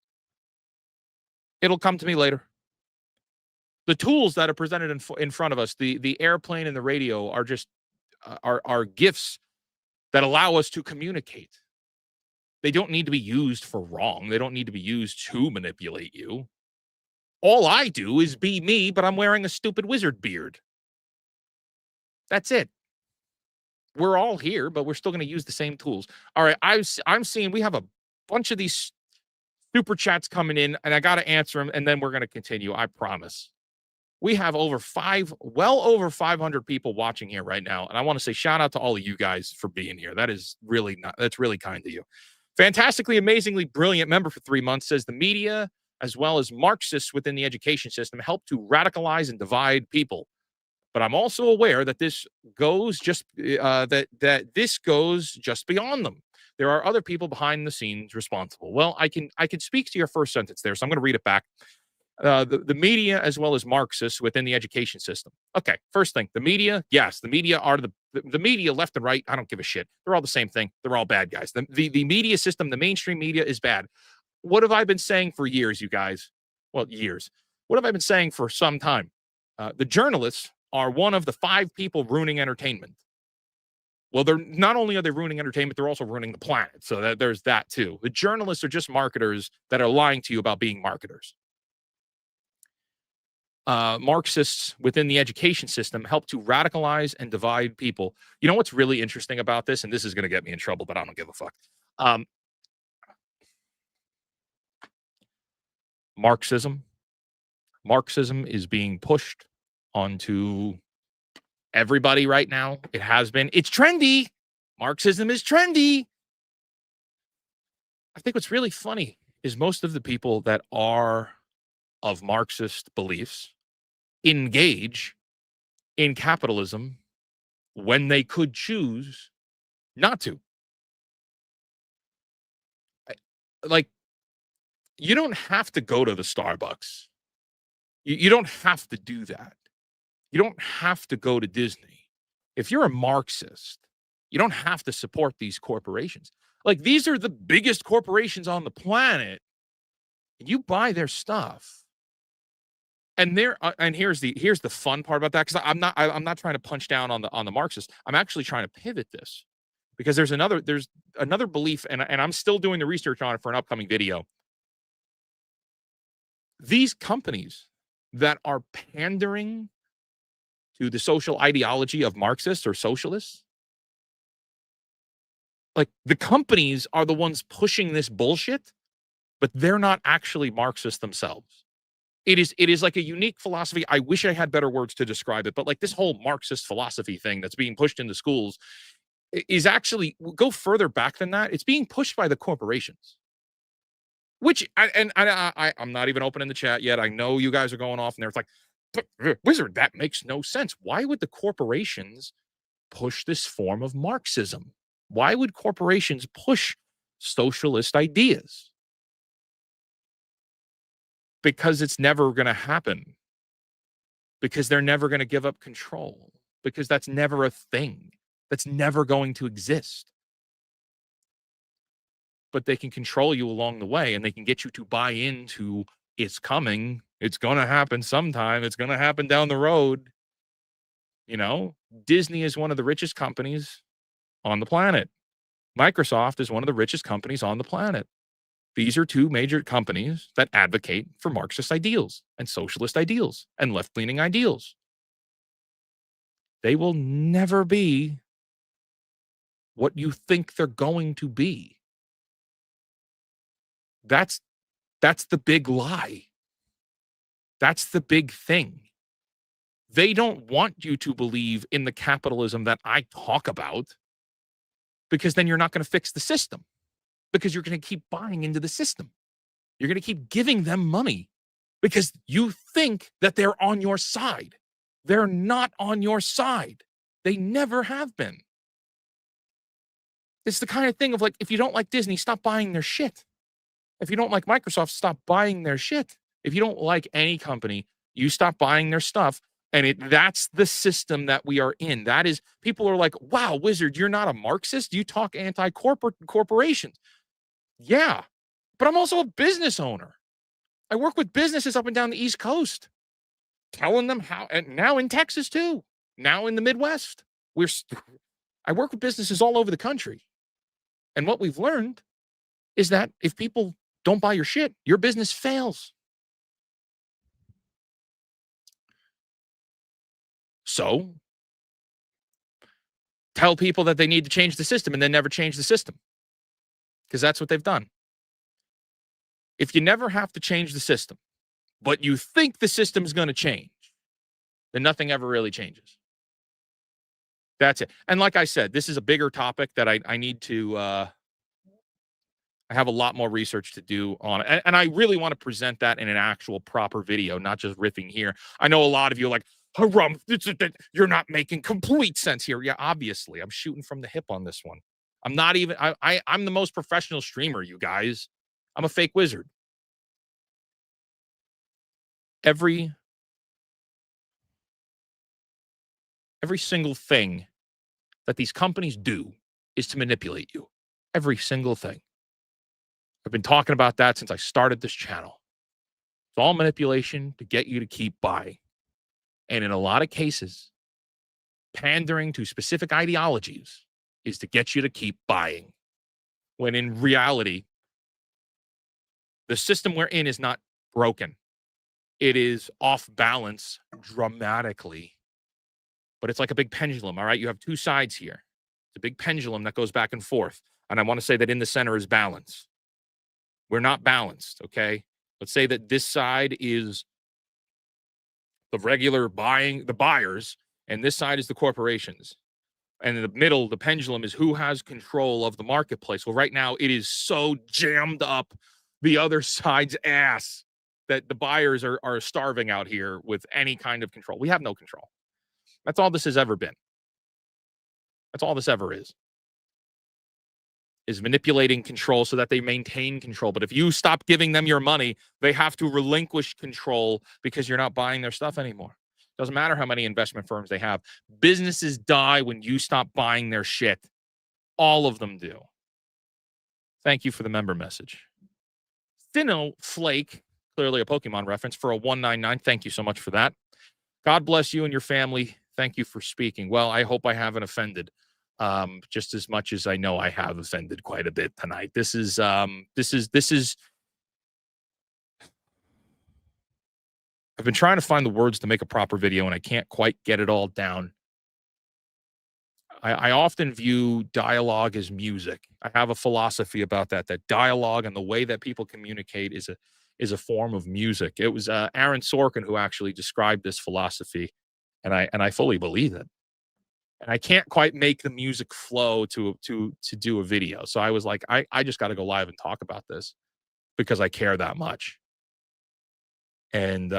It'll come to me later. The tools that are presented in front of us, the airplane and the radio are just, are gifts that allow us to communicate. They don't need to be used for wrong. They don't need to be used to manipulate you. All I do is be me, but I'm wearing a stupid wizard beard. That's it. We're all here, but we're still going to use the same tools. All right, I'm seeing we have a bunch of these super chats coming in, and I got to answer them, and then we're going to continue. I promise. We have well over 500 people watching here right now, and I want to say shout out to all of you guys for being here. That's really kind of you. Fantastically, amazingly brilliant member for 3 months says the media, as well as Marxists within the education system, help to radicalize and divide people. But I'm also aware that this goes just this goes just beyond them. There are other people behind the scenes responsible. Well, I can speak to your first sentence there, so I'm going to read it back. The media, as well as Marxists within the education system. Okay, first thing, the media. Yes, the media are the media, left and right. I don't give a shit. They're all the same thing. They're all bad guys. The media system, the mainstream media, is bad. What have I been saying for years, you guys? Well, years. What have I been saying for some time? The journalists are one of the 5 people ruining entertainment. Well, they're not only are they ruining entertainment, they're also ruining the planet. So there's that too. The journalists are just marketers that are lying to you about being marketers. Marxists within the education system help to radicalize and divide people. You know what's really interesting about this? And this is going to get me in trouble, but I don't give a fuck. Marxism is being pushed onto everybody right now. It has been. It's trendy. Marxism is trendy. I think what's really funny is most of the people that are of Marxist beliefs engage in capitalism when they could choose not to. Like, you don't have to go to the Starbucks. You don't have to do that. You don't have to go to Disney. If you're a Marxist, you don't have to support these corporations. Like, these are the biggest corporations on the planet. You buy their stuff. And here's the fun part about that, because I'm not trying to punch down on the Marxists. I'm actually trying to pivot this, because there's another belief, and I'm still doing the research on it for an upcoming video. These companies that are pandering to the social ideology of Marxists or socialists, like, the companies are the ones pushing this bullshit, but they're not actually Marxists themselves. It is like a unique philosophy. I wish I had better words to describe it, but like, this whole Marxist philosophy thing that's being pushed into schools is actually, go further back than that. It's being pushed by the corporations. Which, I'm not even opening the chat yet. I know you guys are going off, and there's like, Wizard, that makes no sense. Why would the corporations push this form of Marxism? Why would corporations push socialist ideas? Because it's never going to happen. Because they're never going to give up control. Because that's never a thing. That's never going to exist. But they can control you along the way, and they can get you to buy into it's coming. It's going to happen sometime. It's going to happen down the road. You know, Disney is one of the richest companies on the planet. Microsoft is one of the richest companies on the planet. These are two major companies that advocate for Marxist ideals and socialist ideals and left-leaning ideals. They will never be what you think they're going to be. That's the big lie. That's the big thing. They don't want you to believe in the capitalism that I talk about, because then you're not going to fix the system, because you're going to keep buying into the system. You're going to keep giving them money because you think that they're on your side. They're not on your side. They never have been. It's the kind of thing of like, if you don't like Disney, stop buying their shit. If you don't like Microsoft, stop buying their shit. If you don't like any company, you stop buying their stuff. And that's the system that we are in. That is, people are like, wow, Wizard, you're not a Marxist? You talk corporations. Yeah, but I'm also a business owner. I work with businesses up and down the East Coast, telling them how, and now in Texas too, now in the Midwest. I work with businesses all over the country. And what we've learned is that if people don't buy your shit, your business fails. So tell people that they need to change the system and then never change the system, because that's what they've done. If you never have to change the system, but you think the system's going to change, then nothing ever really changes. That's it. And like I said, this is a bigger topic that I need to, I have a lot more research to do on it. And I really want to present that in an actual proper video, not just riffing here. I know a lot of you are like, harumph, you're not making complete sense here. Yeah, obviously. I'm shooting from the hip on this one. I'm not even, I'm the most professional streamer, you guys. I'm a fake wizard. Every single thing that these companies do is to manipulate you. Every single thing. I've been talking about that since I started this channel. It's all manipulation to get you to keep buying. And in a lot of cases, pandering to specific ideologies is to get you to keep buying. When in reality, the system we're in is not broken. It is off balance dramatically. But it's like a big pendulum, all right? You have two sides here. It's a big pendulum that goes back and forth. And I want to say that in the center is balance. We're not balanced, okay? Let's say that this side is the regular the buyers, and this side is the corporations. And in the middle, the pendulum is who has control of the marketplace. Well, right now, it is so jammed up the other side's ass that the buyers are starving out here with any kind of control. We have no control. That's all this has ever been. That's all this ever is manipulating control so that they maintain control. But if you stop giving them your money, they have to relinquish control because you're not buying their stuff anymore. Doesn't matter how many investment firms they have. Businesses die when you stop buying their shit. All of them do. Thank you for the member message. Thinno Flake, clearly a Pokemon reference, for a 199. Thank you so much for that. God bless you and your family. Thank you for speaking. Well, I hope I haven't offended just as much as I know I have offended quite a bit tonight. This is I've been trying to find the words to make a proper video and I can't quite get it all down. I often view dialogue as music. I have a philosophy about that dialogue and the way that people communicate is a form of music. It was Aaron Sorkin who actually described this philosophy, and I fully believe it. And I can't quite make the music flow to do a video. So I was like, I just got to go live and talk about this because I care that much. And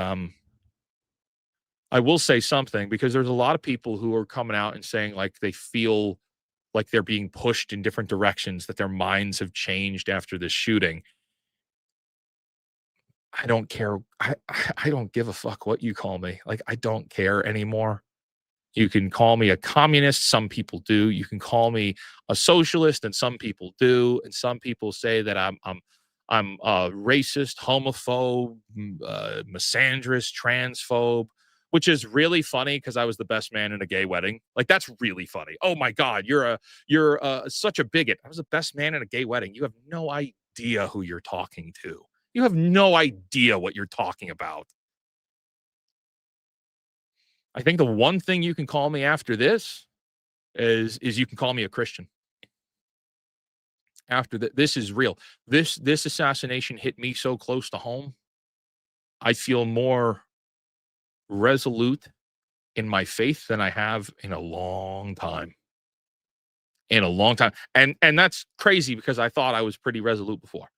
I will say something because there's a lot of people who are coming out and saying like they feel like they're being pushed in different directions, that their minds have changed after this shooting. I don't care. I don't give a fuck what you call me. Like, I don't care anymore. You can call me a communist. Some people do. You can call me a socialist, and some people do. And some people say that I'm racist, homophobe, misandrist, transphobe, which is really funny because I was the best man in a gay wedding. Like, that's really funny. Oh my God, you're such a bigot. I was the best man in a gay wedding. You have no idea who you're talking to. You have no idea what you're talking about. I think the one thing you can call me after this is you can call me a Christian. After that, this is real. This assassination hit me so close to home. I feel more resolute in my faith than I have in a long time. In a long time. And that's crazy because I thought I was pretty resolute before.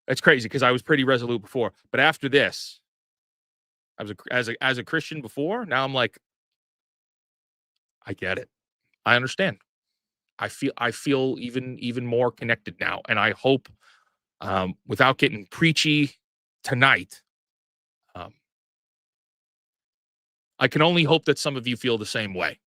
That's crazy because I was pretty resolute before. But after this, I was as a Christian before. Now I'm like, I get it. I understand. I feel even more connected now. And I hope, without getting preachy tonight, I can only hope that some of you feel the same way.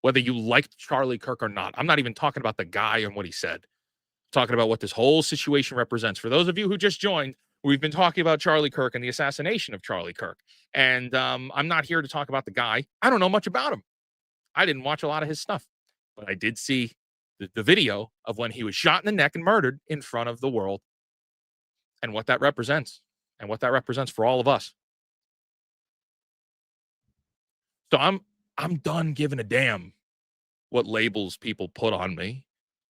Whether you liked Charlie Kirk or not. I'm not even talking about the guy and what he said. I'm talking about what this whole situation represents. For those of you who just joined, we've been talking about Charlie Kirk and the assassination of Charlie Kirk. And I'm not here to talk about the guy. I don't know much about him. I didn't watch a lot of his stuff. But I did see the video of when he was shot in the neck and murdered in front of the world and what that represents and what that represents for all of us. So I'm done giving a damn what labels people put on me.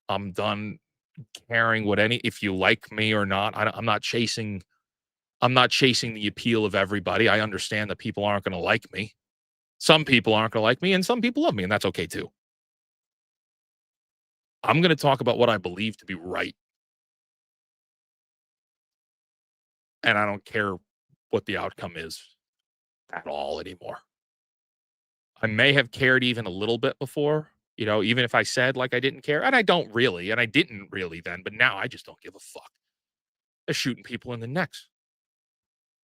I'm done caring if you like me or not. I'm not chasing the appeal of everybody. I understand that people aren't going to like me. Some people aren't going to like me and some people love me, and that's okay too. I'm going to talk about what I believe to be right. And I don't care what the outcome is at all anymore. I may have cared even a little bit before, even if I said like I didn't care, and I don't really, and I didn't really then, but now I just don't give a fuck. They're shooting people in the necks.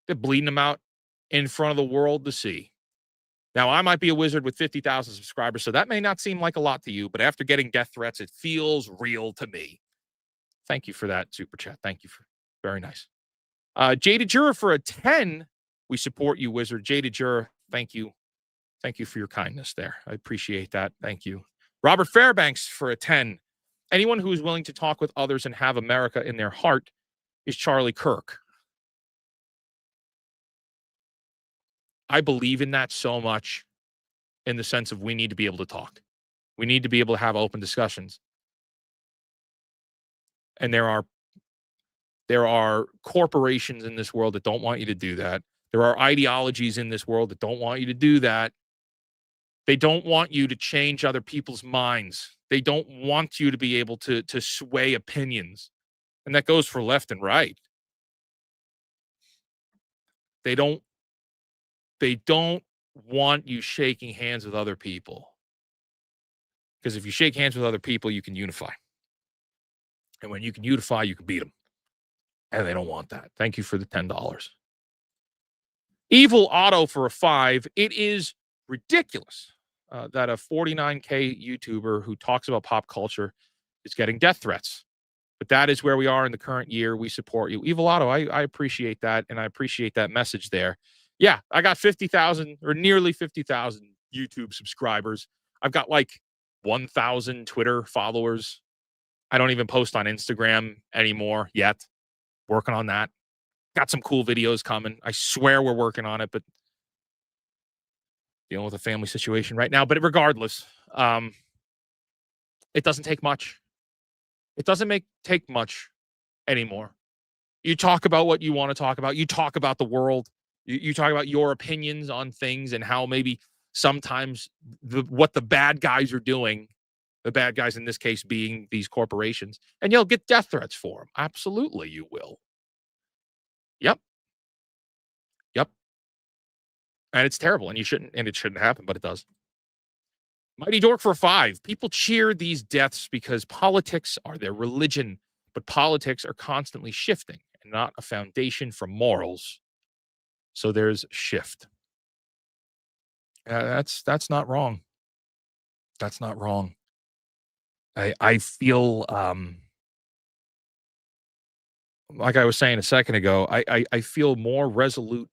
They're bleeding them out in front of the world to see. Now, I might be a wizard with 50,000 subscribers, so that may not seem like a lot to you, but after getting death threats, it feels real to me. Thank you for that super chat. Thank you for very nice. Jada Jura for a 10. We support you, Wizard. Jada Jura, thank you. Thank you for your kindness there. I appreciate that. Thank you. Robert Fairbanks for a 10. Anyone who is willing to talk with others and have America in their heart is Charlie Kirk. I believe in that so much in the sense of we need to be able to talk. We need to be able to have open discussions. And there are corporations in this world that don't want you to do that. There are ideologies in this world that don't want you to do that. They don't want you to change other people's minds. They don't want you to be able to sway opinions. And that goes for left and right. They don't want you shaking hands with other people. Because if you shake hands with other people, you can unify. And when you can unify, you can beat them. And they don't want that. Thank you for the $10. Evil Auto for a 5. It is ridiculous that a 49K YouTuber who talks about pop culture is getting death threats. But that is where we are in the current year. We support you. Evil Auto, I appreciate that. And I appreciate that message there. Yeah, I got 50,000 or nearly 50,000 YouTube subscribers. I've got like 1,000 Twitter followers. I don't even post on Instagram anymore yet. Working on that. Got some cool videos coming. I swear we're working on it, but dealing with a family situation right now. But regardless, it doesn't take much. It doesn't take much anymore. You talk about what you want to talk about. You talk about the world. You talk about your opinions on things and how maybe sometimes what the bad guys are doing, the bad guys in this case being these corporations, and you'll get death threats for them. Absolutely, you will. Yep. And it's terrible, and it shouldn't happen, but it does. Mighty Dork for a 5. People cheer these deaths because politics are their religion, but politics are constantly shifting and not a foundation for morals. So there's shift. That's not wrong. That's not wrong. I feel like I was saying a second ago, I feel more resolute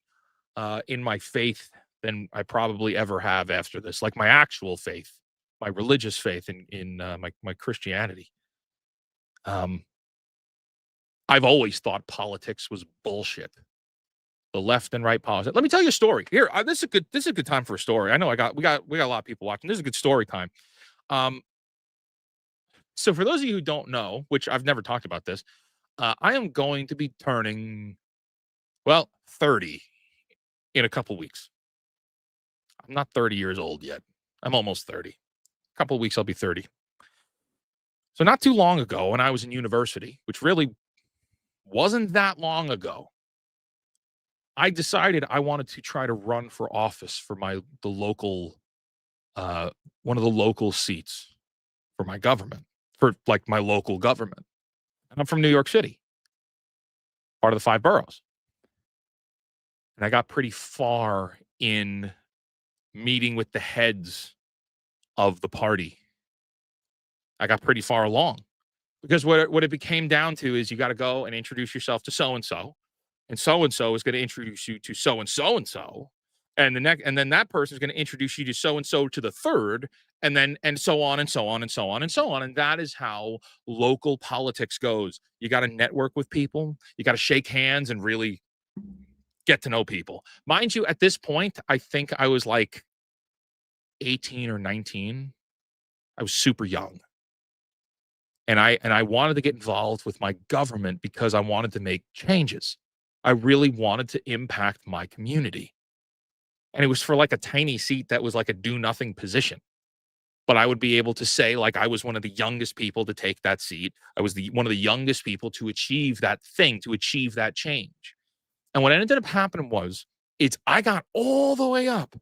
in my faith than I probably ever have after this. Like my actual faith, my religious faith in my Christianity. I've always thought politics was bullshit. The left and right politics. Let me tell you a story. Here, this is a good time for a story. I know we got a lot of people watching. This is a good story time. So for those of you who don't know, which I've never talked about this, I am going to be turning 30 in a couple weeks. I'm not 30 years old yet. I'm almost 30. A couple of weeks, I'll be 30. So not too long ago, when I was in university, which really wasn't that long ago, I decided I wanted to try to run for office for one of the local seats for my government, for like my local government. And I'm from New York City, part of the 5 boroughs. And I got pretty far in meeting with the heads of the party. I got pretty far along because what it became down to is you got to go and introduce yourself to so-and-so is going to introduce you to so-and-so. And then that person is going to introduce you to so-and-so to the third, and so on and so on and so on and so on. And that is how local politics goes. You got to network with people. You got to shake hands and really get to know people. Mind you, at this point, I think I was like 18 or 19. I was super young. And I wanted to get involved with my government because I wanted to make changes. I really wanted to impact my community. And it was for like a tiny seat that was like a do-nothing position. But I would be able to say, like, I was one of the youngest people to take that seat. I was one of the youngest people to achieve that thing, to achieve that change. And what ended up happening I got all the way up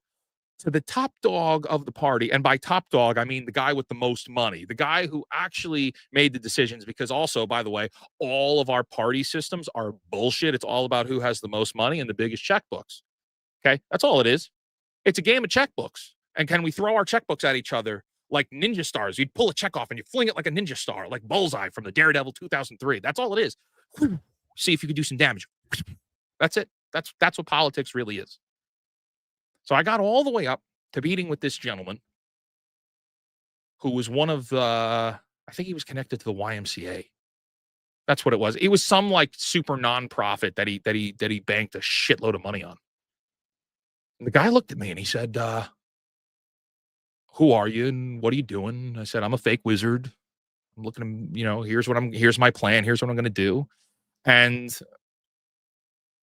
to the top dog of the party. And by top dog, I mean the guy with the most money, the guy who actually made the decisions. Because also, by the way, all of our party systems are bullshit. It's all about who has the most money and the biggest checkbooks. Okay, that's all it is. It's a game of checkbooks. And can we throw our checkbooks at each other like ninja stars? You'd pull a check off and you fling it like a ninja star, like Bullseye from the Daredevil 2003. That's all it is. See if you can do some damage. That's it. That's what politics really is. So I got all the way up to meeting with this gentleman who was one of the, I think he was connected to the YMCA. That's what it was. It was some like super nonprofit that he banked a shitload of money on. And the guy looked at me and he said, who are you and what are you doing? I said, I'm a fake wizard. I'm looking at, here's my plan. Here's what I'm going to do. And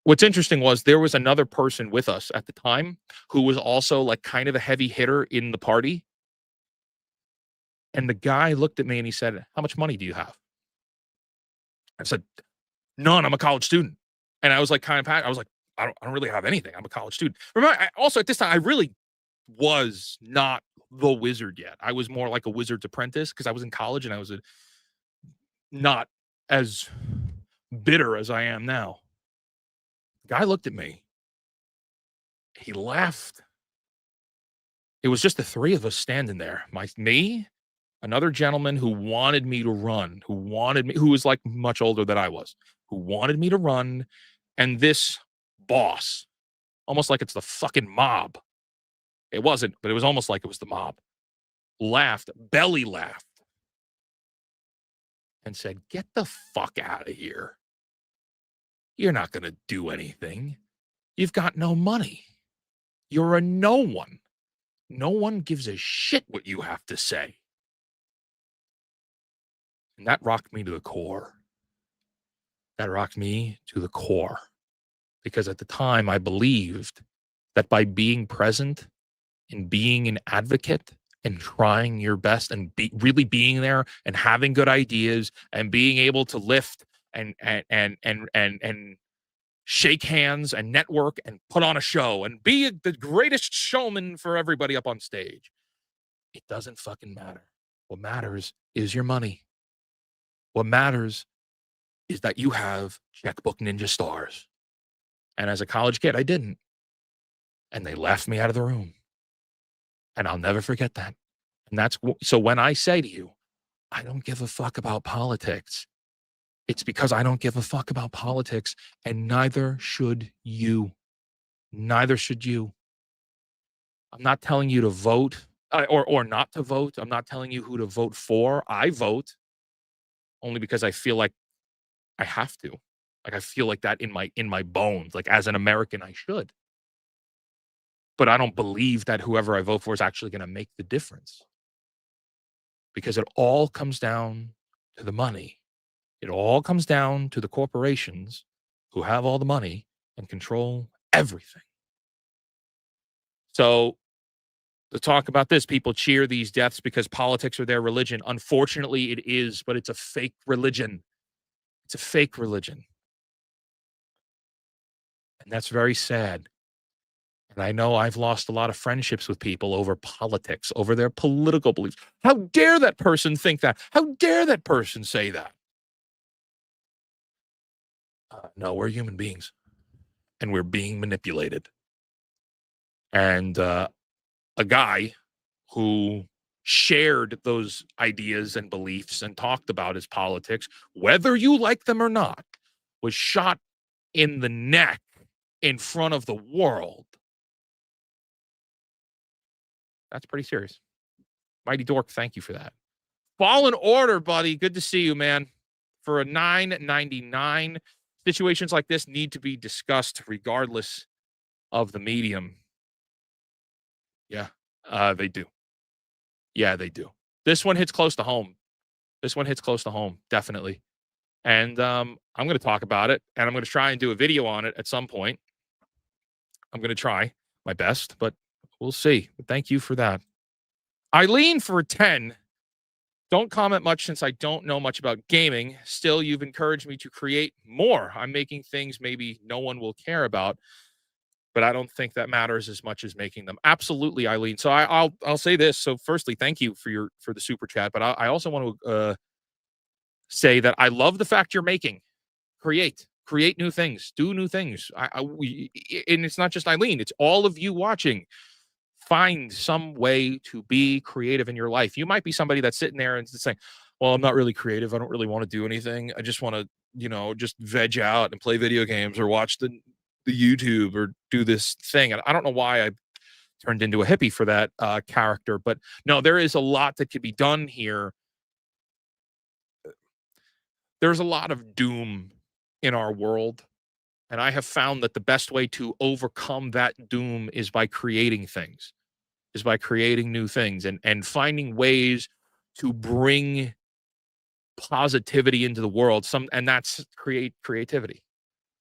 what's interesting was there was another person with us at the time who was also like kind of a heavy hitter in the party. And the guy looked at me and he said, how much money do you have? I said, none. I'm a college student. And I was like, I was like, I don't really have anything. I'm a college student. Remember, also at this time, I really was not the wizard yet. I was more like a wizard's apprentice because I was in college and I was not as bitter as I am now. The guy looked at me. He laughed. It was just the three of us standing there. Me, another gentleman who wanted me to run, who was like much older than I was, who wanted me to run, and this boss, almost like it's the fucking mob. It wasn't, but it was almost like it was the mob. Belly laughed, and said, "Get the fuck out of here. You're not going to do anything. You've got no money. You're a no one. No one gives a shit what you have to say." And that rocked me to the core. Because at the time, I believed that by being present and being an advocate and trying your best and really being there and having good ideas and being able to lift and shake hands and network and put on a show and be the greatest showman for everybody up on stage, it doesn't fucking matter. What matters is your money. What matters is that you have checkbook ninja stars. And as a college kid, I didn't. And they laughed me out of the room. And I'll never forget that. And so when I say to you, I don't give a fuck about politics, it's because I don't give a fuck about politics, and neither should you. Neither should you. I'm not telling you to vote or not to vote. I'm not telling you who to vote for. I vote only because I feel like I have to. Like I feel like that in my bones. Like as an American, I should. But I don't believe that whoever I vote for is actually going to make the difference. Because it all comes down to the money. It all comes down to the corporations who have all the money and control everything. So to talk about this, people cheer these deaths because politics are their religion. Unfortunately, it is, but it's a fake religion. It's a fake religion. And that's very sad. And I know I've lost a lot of friendships with people over politics, over their political beliefs. How dare that person think that? How dare that person say that? No, we're human beings. And we're being manipulated. And a guy who shared those ideas and beliefs and talked about his politics, whether you like them or not, was shot in the neck in front of the world. That's pretty serious. Mighty Dork, thank you for that. Fallen Order, buddy. Good to see you, man. For a $9.99, situations like this need to be discussed regardless of the medium. Yeah, they do. Yeah, they do. This one hits close to home. Definitely. And I'm going to talk about it, and I'm going to try and do a video on it at some point. I'm going to try my best, but we'll see. But thank you for that. Eileen for a 10. Don't comment much since I don't know much about gaming. Still, you've encouraged me to create more. I'm making things maybe no one will care about, but I don't think that matters as much as making them. Absolutely, Eileen. So I'll say this. So firstly, thank you for the super chat, but I also want to say that I love the fact you're making. Create new things, do new things. And it's not just Eileen, it's all of you watching. Find some way to be creative in your life. You might be somebody that's sitting there and saying, well, I'm not really creative. I don't really want to do anything. I just want to, just veg out and play video games or watch the YouTube or do this thing. And I don't know why I turned into a hippie for that character, but no, there is a lot that could be done here. There's a lot of doom in our world. And I have found that the best way to overcome that doom is by creating things, is by creating new things and finding ways to bring positivity into the world. And that's creativity.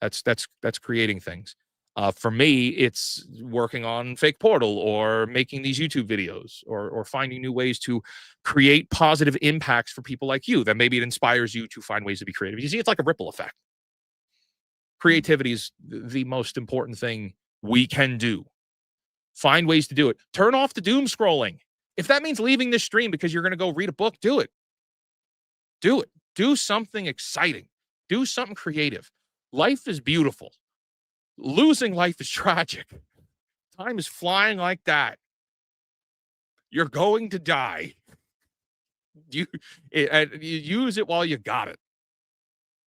That's creating things. For me, it's working on Fake Portal or making these YouTube videos or finding new ways to create positive impacts for people like you, that maybe it inspires you to find ways to be creative. You see, it's like a ripple effect. Creativity is the most important thing we can do. Find ways to do it. Turn off the doom scrolling. If that means leaving this stream because you're going to go read a book, do it. Do it. Do something exciting. Do something creative. Life is beautiful. Losing life is tragic. Time is flying like that. You're going to die. You use it while you got it.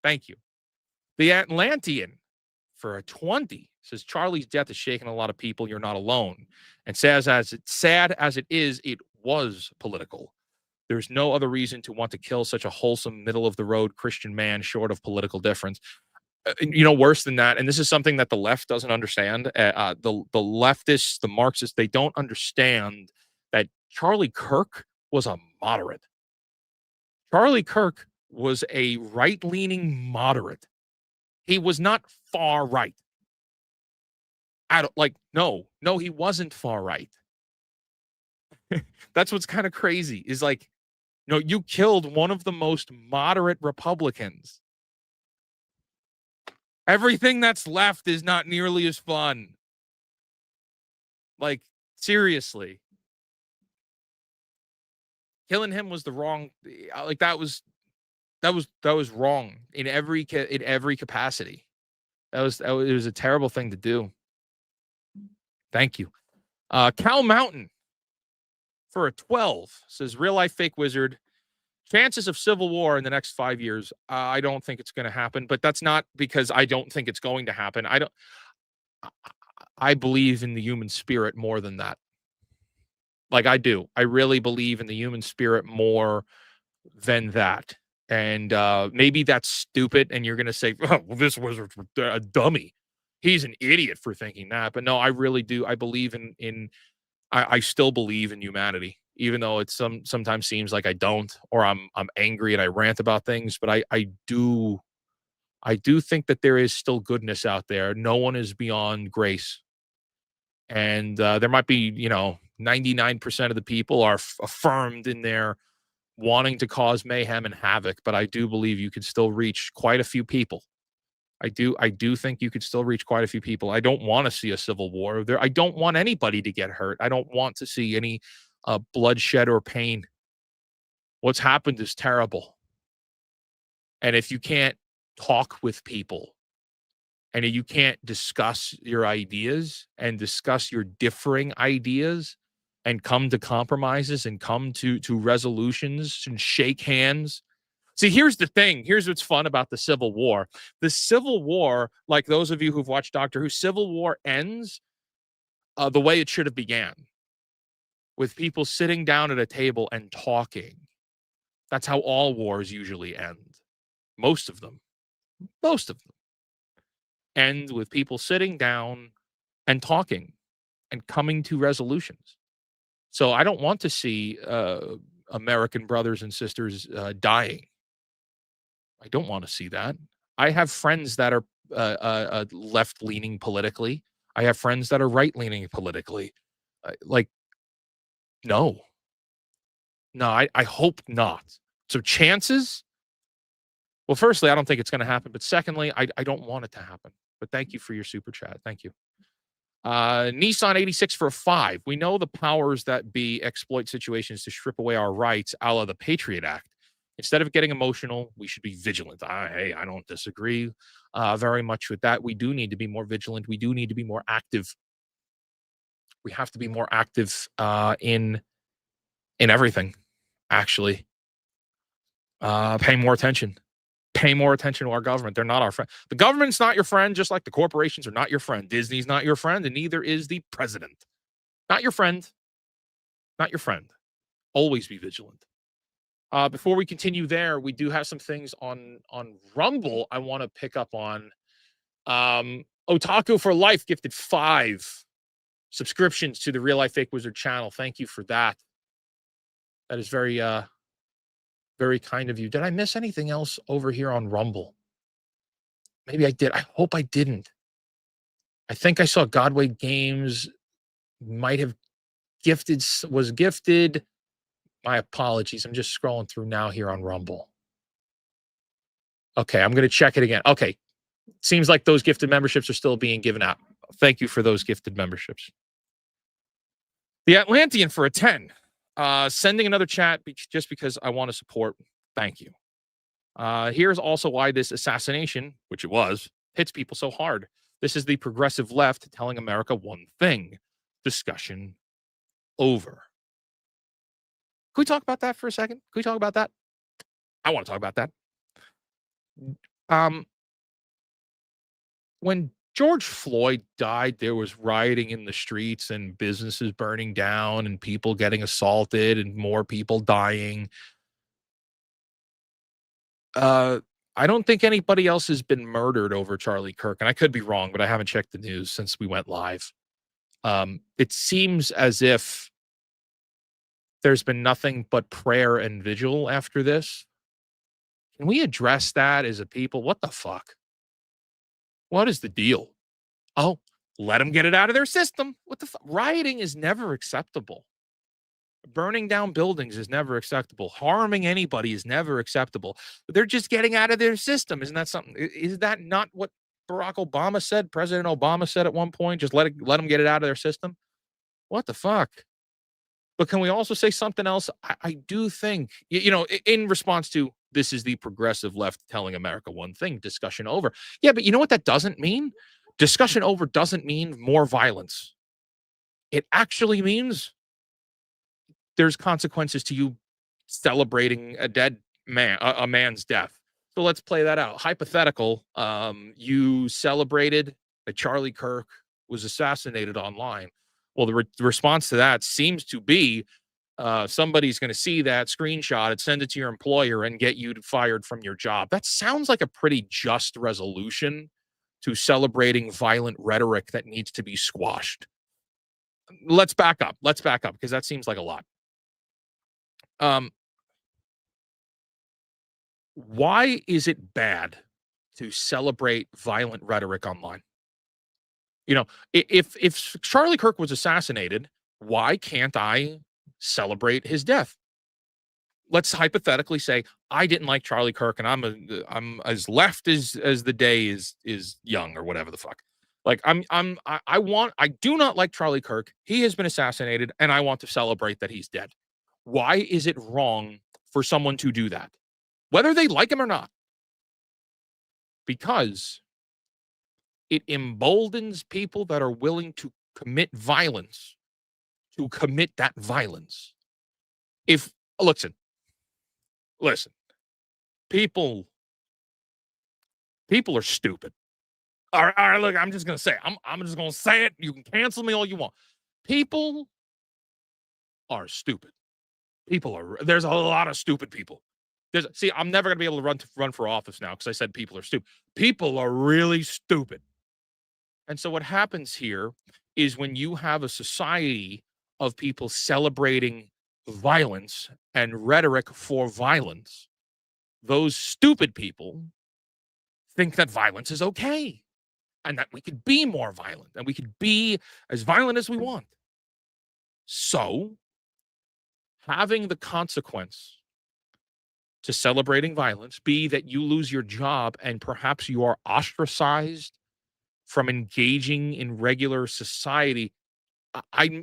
Thank you. The Atlantean for a 20 says Charlie's death is shaking a lot of people. You're not alone. And sad as it is, it was political. There's no other reason to want to kill such a wholesome, middle-of-the-road Christian man short of political difference. Worse than that, and this is something that the left doesn't understand. The leftists, the Marxists, they don't understand that Charlie Kirk was a moderate. Charlie Kirk was a right-leaning moderate. He was not far right. No, he wasn't far right. That's what's kind of crazy is you killed one of the most moderate Republicans. Everything that's left is not nearly as fun. Seriously. Killing him was the wrong, that was wrong in every capacity. It was a terrible thing to do. Thank you. Cal Mountain for a 12 says real life fake wizard. Chances of civil war in the next 5 years. I don't think it's going to happen, but that's not because I don't think it's going to happen. I believe in the human spirit more than that. I do. I really believe in the human spirit more than that. And maybe that's stupid. And you're going to say, oh, well, this wizard's a dummy. He's an idiot for thinking that. But no, I really do. I believe I still believe in humanity, even though it sometimes seems like I don't, or I'm angry and I rant about things. But I do think that there is still goodness out there. No one is beyond grace. And there might be, 99% of the people are affirmed in their wanting to cause mayhem and havoc. But I do believe you could still reach quite a few people. I do think you could still reach quite a few people. I don't want to see a civil war. I don't want anybody to get hurt. I don't want to see any bloodshed or pain. What's happened is terrible. And if you can't talk with people and you can't discuss your ideas and discuss your differing ideas and come to compromises and come to resolutions and shake hands. See, here's the thing. Here's what's fun about the Civil War. The Civil War, like those of you who've watched Doctor Who, Civil War ends the way it should have began, with people sitting down at a table and talking. That's how all wars usually end. Most of them end with people sitting down and talking and coming to resolutions. So I don't want to see American brothers and sisters dying. I don't want to see that. I have friends that are left-leaning politically. I have friends that are right-leaning politically. No, I hope not. So chances? Well, firstly, I don't think it's going to happen. But secondly, I don't want it to happen. But thank you for your super chat. Thank you. Nissan 86 for a 5. We know the powers that be exploit situations to strip away our rights, a la the Patriot Act. Instead of getting emotional, we should be vigilant. Hey, I don't disagree very much with that. We do need to be more vigilant. We do need to be more active. We have to be more active in everything, actually. Pay more attention. Pay more attention to our government. They're not our friend. The government's not your friend, just like the corporations are not your friend. Disney's not your friend, and neither is the president. Not your friend. Not your friend. Always be vigilant. Before we continue there, we do have some things on Rumble I want to pick up on. Otaku for Life gifted 5 subscriptions to the Real Life Fake Wizard channel. Thank you for that. That is very, very kind of you. Did I miss anything else over here on Rumble? Maybe I did. I hope I didn't. I think I saw Godway Games might have was gifted. My apologies. I'm just scrolling through now here on Rumble. Okay, I'm going to check it again. Okay. Seems like those gifted memberships are still being given out. Thank you for those gifted memberships. The Atlantean for a 10. Sending another chat just because I want to support. Thank you. Here's also why this assassination, which it was, hits people so hard. This is the progressive left telling America one thing. Discussion over. Can we talk about that for a second? Can we talk about that? I want to talk about that. When George Floyd died, there was rioting in the streets and businesses burning down and people getting assaulted and more people dying. I don't think anybody else has been murdered over Charlie Kirk, and I could be wrong, but I haven't checked the news since we went live. It seems as if there's been nothing but prayer and vigil after this. Can we address that as a people? What the fuck? What is the deal? Oh, let them get it out of their system. What the fuck? Rioting is never acceptable. Burning down buildings is never acceptable. Harming anybody is never acceptable. They're just getting out of their system. Isn't that something? Is that not what Barack Obama said? President Obama said at one point, just let them get it out of their system. What the fuck? But can we also say something else? I do think, in response to this is the progressive left telling America one thing, discussion over. Yeah, but you know what that doesn't mean? Discussion over doesn't mean more violence. It actually means there's consequences to you celebrating a dead man, a man's death. So let's play that out. Hypothetical, you celebrated that Charlie Kirk was assassinated online. Well, the response to that seems to be somebody's going to see that screenshot and send it to your employer and get you fired from your job. That sounds like a pretty just resolution to celebrating violent rhetoric that needs to be squashed. Let's back up because that seems like a lot. Why is it bad to celebrate violent rhetoric online? If Charlie Kirk was assassinated, why can't I celebrate his death? Let's hypothetically say I didn't like Charlie Kirk and I'm as left as the day is young or whatever the fuck. Like I do not like Charlie Kirk. He has been assassinated and I want to celebrate that he's dead. Why is it wrong for someone to do that? Whether they like him or not. Because it emboldens people that are willing to commit violence to commit that violence. Listen, people are stupid. All right, look, I'm just going to say it. I'm just going to say it. You can cancel me all you want. People are stupid. There's a lot of stupid people. I'm never going to be able to run for office now because I said people are stupid. People are really stupid. And so what happens here is when you have a society of people celebrating violence and rhetoric for violence, those stupid people think that violence is okay and that we could be more violent and we could be as violent as we want. So having the consequence to celebrating violence be that you lose your job and perhaps you are ostracized from engaging in regular society,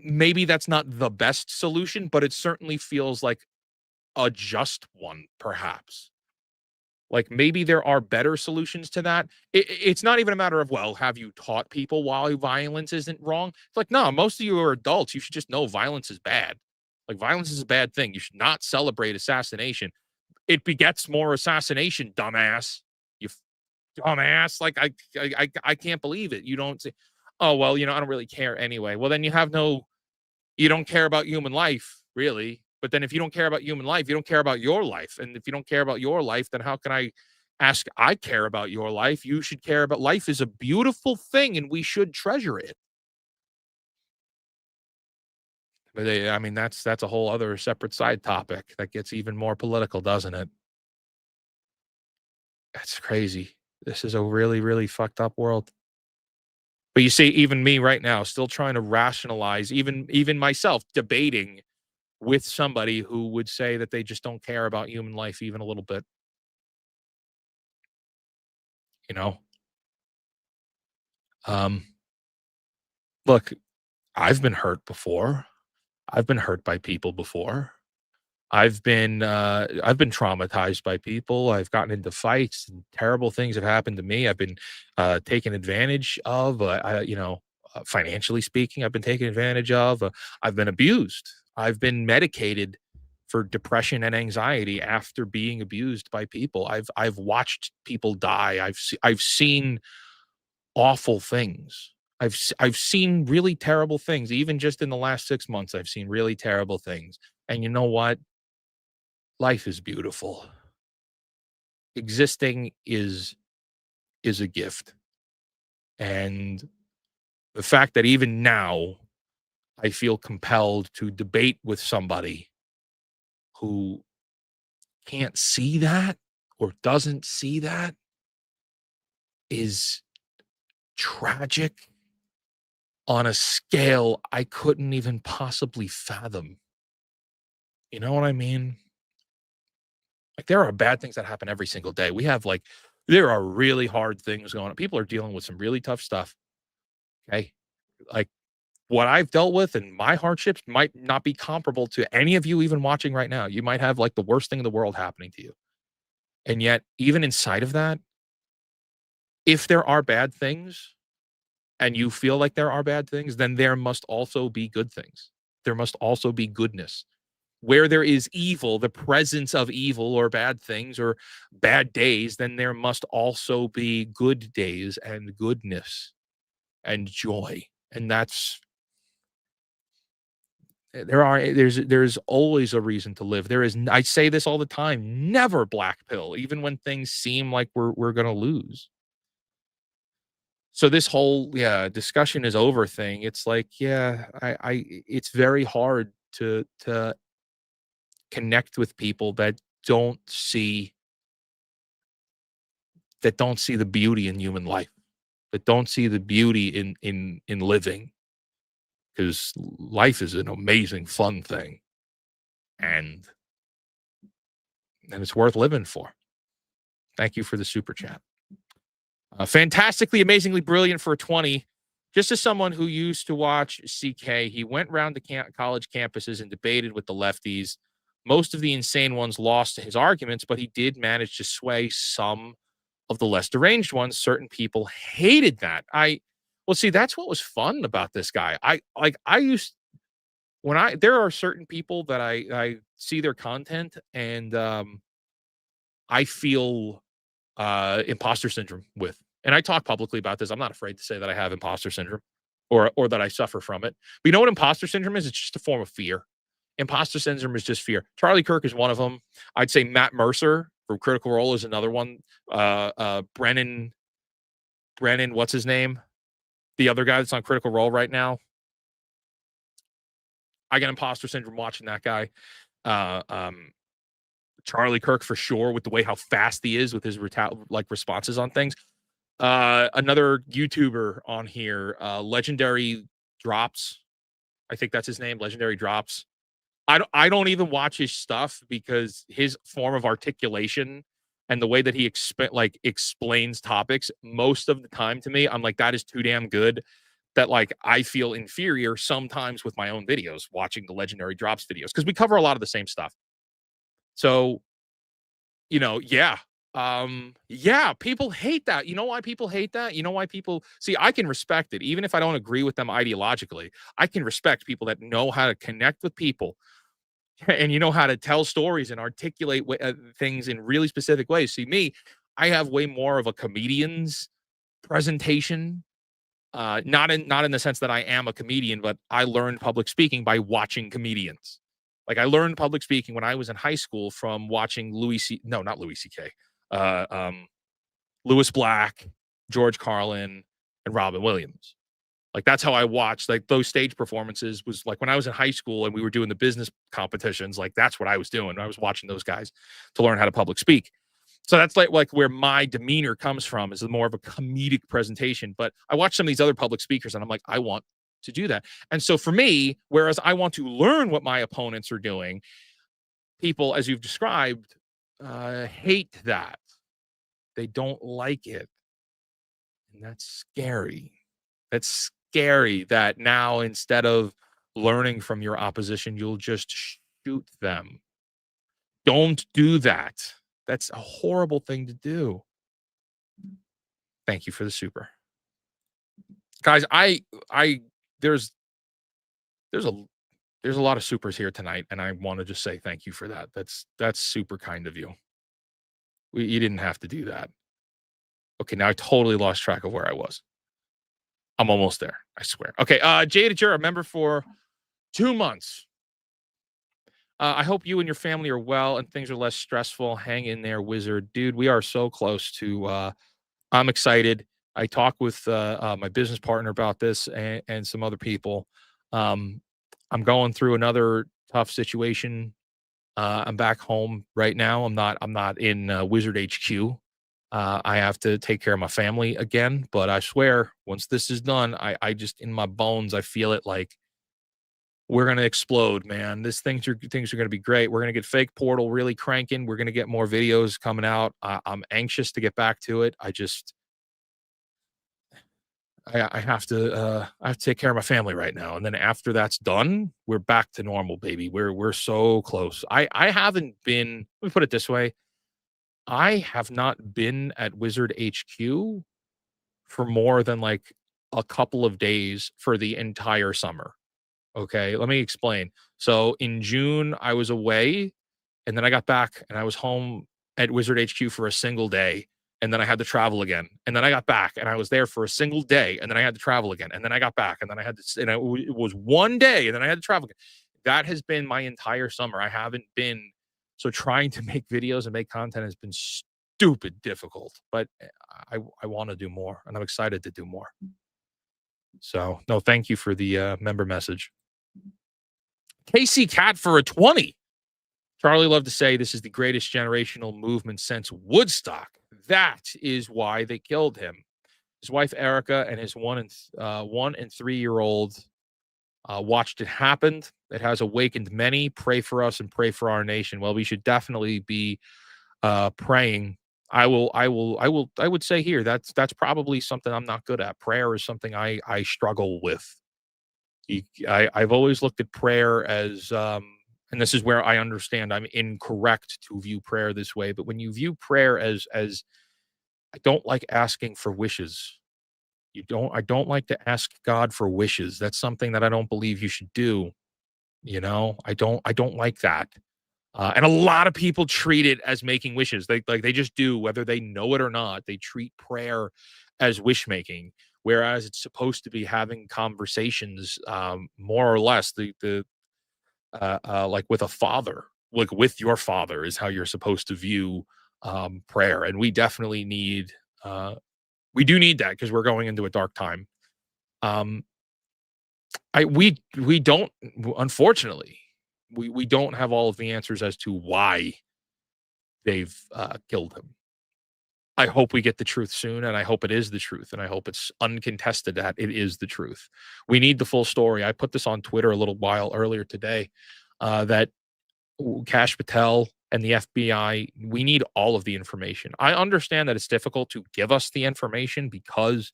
maybe that's not the best solution, but it certainly feels like a just one, perhaps. Like maybe there are better solutions to that. It's not even a matter of, well, have you taught people why violence isn't wrong? It's like, no, most of you are adults. You should just know violence is bad. Like violence is a bad thing. You should not celebrate assassination. It begets more assassination, dumbass. You dumbass. Like I can't believe it. You don't say, oh well, I don't really care anyway. Well, then you don't care about human life, really. But then if you don't care about human life, you don't care about your life. And if you don't care about your life, then how can I ask I care about your life? You should care about life is a beautiful thing and we should treasure it. But that's a whole other separate side topic that gets even more political, doesn't it? That's crazy. This is a really, really fucked up world. But you see, even me right now, still trying to rationalize, even myself debating with somebody who would say that they just don't care about human life even a little bit. Look, I've been hurt before. I've been hurt by people before. I've been traumatized by people. I've gotten into fights and terrible things have happened to me. I've been taken advantage of. Financially speaking, I've been taken advantage of. I've been abused. I've been medicated for depression and anxiety after being abused by people. I've watched people die. I've seen awful things. I've seen really terrible things. Even just in the last 6 months, I've seen really terrible things. And you know what? Life is beautiful. Existing is a gift. And the fact that even now I feel compelled to debate with somebody who can't see that or doesn't see that is tragic on a scale I couldn't even possibly fathom. You know what I mean? Like, there are bad things that happen every single day. There are really hard things going on. People are dealing with some really tough stuff. Okay. Like, what I've dealt with and my hardships might not be comparable to any of you even watching right now. You might have like the worst thing in the world happening to you. And yet, even inside of that, if there are bad things and you feel like there are bad things, then there must also be good things. There must also be goodness. Where there is evil, the presence of evil or bad things or bad days, then there must also be good days and goodness and joy. And there's always a reason to live. I say this all the time, never black pill, even when things seem like we're gonna lose. So this whole discussion is over thing. It's like, I it's very hard to connect with people don't see don't see the beauty in human life, that don't see the beauty in living, because life is an amazing fun thing, and it's worth living for. Thank you for the super chat. Fantastically, amazingly brilliant for a 20. Just as someone who used to watch CK, he went around the college campuses and debated with the lefties. Most of the insane ones lost his arguments, but he did manage to sway some of the less deranged ones. Certain people hated that. See, that's what was fun about this guy. There are certain people that I see their content and I feel imposter syndrome with. And I talk publicly about this. I'm not afraid to say that I have imposter syndrome or that I suffer from it. But you know what imposter syndrome is? It's just a form of fear. Imposter syndrome is just fear. Charlie Kirk is one of them. I'd say Matt Mercer from Critical Role is another one. Brennan, what's his name? The other guy that's on Critical Role right now. I get imposter syndrome watching that guy. Charlie Kirk for sure, with the way how fast he is with his responses on things. Another YouTuber on here, Legendary Drops. I think that's his name, Legendary Drops. I don't even watch his stuff because his form of articulation and the way that he explains topics most of the time to me, I'm like, that is too damn good that like I feel inferior sometimes with my own videos watching the Legendary Drops videos because we cover a lot of the same stuff. So, people hate that. You know why people hate that? You know why people see, I can respect it. Even if I don't agree with them ideologically, I can respect people that know how to connect with people and how to tell stories and articulate things in really specific ways. See, me, I have way more of a comedian's presentation. Not in the sense that I am a comedian, but I learned public speaking by watching comedians. Like I learned public speaking when I was in high school from watching not Louis C.K. Lewis Black, George Carlin, and Robin Williams. Like that's how I watched like those stage performances. Was like when I was in high school and we were doing the business competitions, like that's what I was doing. I was watching those guys to learn how to public speak. So that's like where my demeanor comes from, is more of a comedic presentation. But I watch some of these other public speakers and I'm like, I want to do that. And so for me, whereas I want to learn what my opponents are doing, people, as you've described, hate that. They don't like it. And that's scary. That's scary that now instead of learning from your opposition, you'll just shoot them. Don't do that. That's a horrible thing to do. Thank you for the super. Guys, I there's there's a there's a lot of supers here tonight, and I want to just say thank you for that. That's super kind of you. You didn't have to do that. Okay, now I totally lost track of where I was. I'm almost there, I swear. Okay, Jada Jura, member for 2 months. I hope you and your family are well and things are less stressful. Hang in there, wizard. Dude, we are so close to I'm excited. I talked with my business partner about this and some other people. Um, I'm going through another tough situation. I'm back home right now. I'm not in Wizard HQ. I have to take care of my family again, but I swear once this is done, I just in my bones I feel it like we're gonna explode, man. Things are gonna be great. We're gonna get Fake Portal really cranking. We're gonna get more videos coming out. I'm anxious to get back to it. I have to take care of my family right now, and then after that's done, we're back to normal, baby. We're so close. I haven't been. Let me put it this way: I have not been at Wizard HQ for more than like a couple of days for the entire summer. Okay, let me explain. So in June, I was away, and then I got back and I was home at Wizard HQ for a single day. And then I had to travel again. And then I got back and I was there for a single day. And then I had to travel again. And then I got back and then I had to, it was one day and then I had to travel again. That has been my entire summer. I haven't been, so trying to make videos and make content has been stupid difficult, but I want to do more and I'm excited to do more. So, no, thank you for the member message. KC Cat for a 20. Charlie loved to say this is the greatest generational movement since Woodstock. That is why they killed him. His wife Erica and his 1 and 3 year old watched it happen. It has awakened many. Pray for us and pray for our nation. Well, we should definitely be praying. I would say here that's probably something I'm not good at. Prayer is something I struggle with. I've always looked at prayer as and this is where I understand I'm incorrect to view prayer this way, but when you view prayer as I don't like asking for wishes. I don't like to ask God for wishes. That's something that I don't believe you should do. I don't like that. And a lot of people treat it as making wishes. They just do, whether they know it or not. They treat prayer as wish making, whereas it's supposed to be having conversations, more or less like with a father, like with your father is how you're supposed to view prayer. And we definitely need we do need that because we're going into a dark time. Um we don't, unfortunately, we don't have all of the answers as to why they've killed him. I hope we get the truth soon, and I hope it is the truth, and I hope it's uncontested that it is the truth. We need the full story. I put this on Twitter a little while earlier today, that Kash Patel and the FBI, we need all of the information. I understand that it's difficult to give us the information because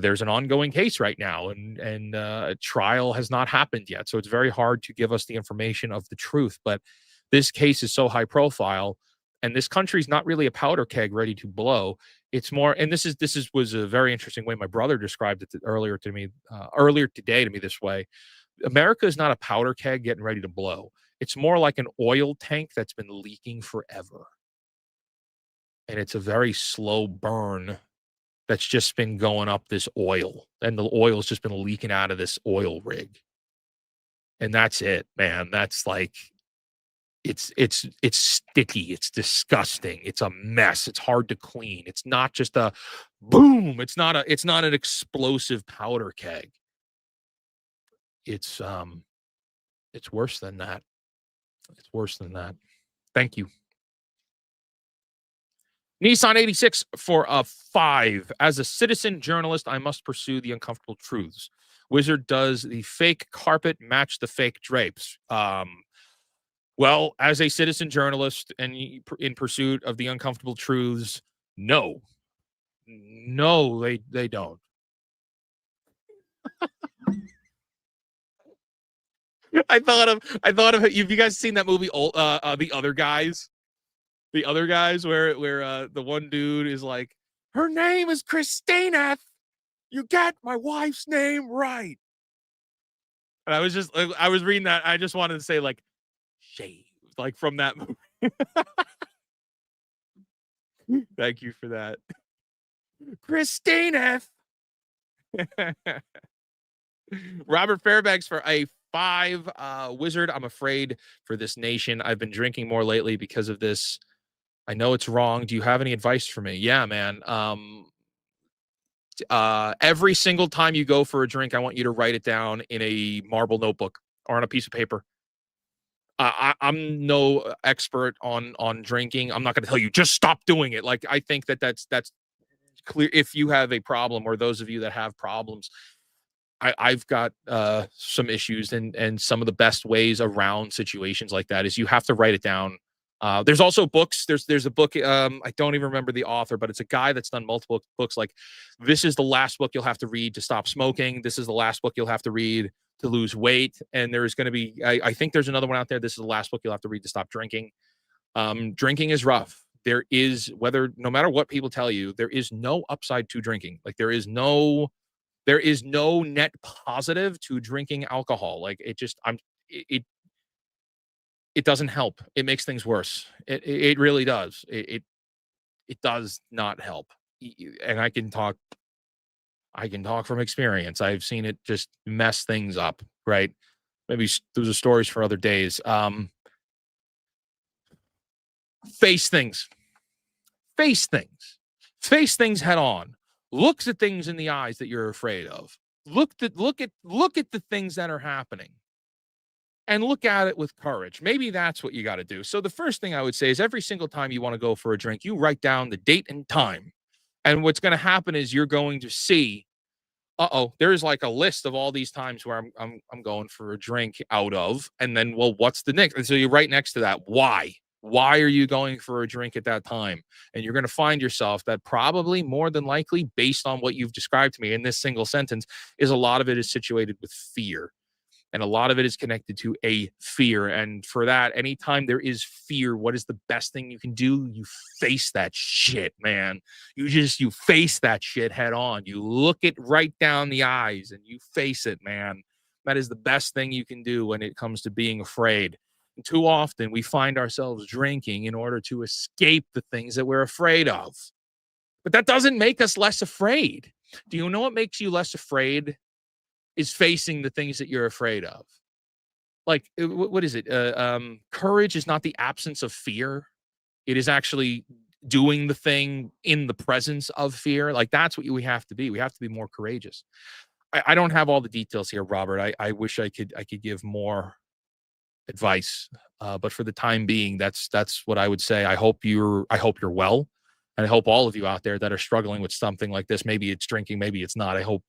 there's an ongoing case right now, and a trial has not happened yet, so it's very hard to give us the information of the truth. But this case is so high profile, and this country's not really a powder keg ready to blow. It's more, and this was a very interesting way my brother described it earlier today to me this way. America is not a powder keg getting ready to blow. It's more like an oil tank that's been leaking forever. And it's a very slow burn that's just been going up this oil. And the oil's just been leaking out of this oil rig. And that's it, man. That's like it's sticky, it's disgusting, it's a mess, it's hard to clean. It's not just a boom, it's not an explosive powder keg. It's worse than that. It's worse than that. Thank you. Nissan 86 for a 5. As a citizen journalist, I must pursue the uncomfortable truths. Wizard, does the fake carpet match the fake drapes? Well, as a citizen journalist and in pursuit of the uncomfortable truths, no. No, they don't. I thought of have you guys seen that movie The Other Guys? The Other Guys where the one dude is like, her name is Christina. You get my wife's name right. And I was reading that. I just wanted to say like shave like from that movie. Thank you for that. Christina. Robert Fairbanks for a 5 wizard. I'm afraid for this nation. I've been drinking more lately because of this. I know it's wrong. Do you have any advice for me? Yeah, man. Every single time you go for a drink, I want you to write it down in a marble notebook or on a piece of paper. I'm no expert on drinking. I'm not going to tell you just stop doing it. Like I think that's clear. If you have a problem, or those of you that have problems, I've got some issues, and some of the best ways around situations like that is you have to write it down. There's also books. There's a book. I don't even remember the author, but it's a guy that's done multiple books. Like, this is the last book you'll have to read to stop smoking. This is the last book you'll have to read to lose weight. And there's going to be, I think there's another one out there. This is the last book you'll have to read to stop drinking. Drinking is rough. There is, no matter what people tell you, there is no upside to drinking. Like there is no net positive to drinking alcohol. Like it doesn't help. It makes things worse. It really does. It does not help. And I can talk from experience. I've seen it just mess things up, right? Maybe those are stories for other days. Face things head on. Look at things in the eyes that you're afraid of. Look at the things that are happening. And look at it with courage. Maybe that's what you got to do. So the first thing I would say is every single time you want to go for a drink, you write down the date and time. And what's going to happen is you're going to see, there's like a list of all these times where I'm going for a drink out of, and then, well, what's the next? And so you write next to that, why? Why are you going for a drink at that time? And you're going to find yourself that probably more than likely, based on what you've described to me in this single sentence, is a lot of it is situated with fear. And a lot of it is connected to a fear. And for that, anytime there is fear, what is the best thing you can do? You face that shit, man. You face that shit head on. You look it right down the eyes and you face it, man. That is the best thing you can do when it comes to being afraid. And too often we find ourselves drinking in order to escape the things that we're afraid of. But that doesn't make us less afraid. Do you know what makes you less afraid? Is facing the things that you're afraid of. Like, what is it? Courage is not the absence of fear. It is actually doing the thing in the presence of fear. Like, that's what we have to be. We have to be more courageous. I don't have all the details here, Robert. I wish I could give more advice. But for the time being, that's what I would say. I hope you're well. And I hope all of you out there that are struggling with something like this, maybe it's drinking, maybe it's not. I hope,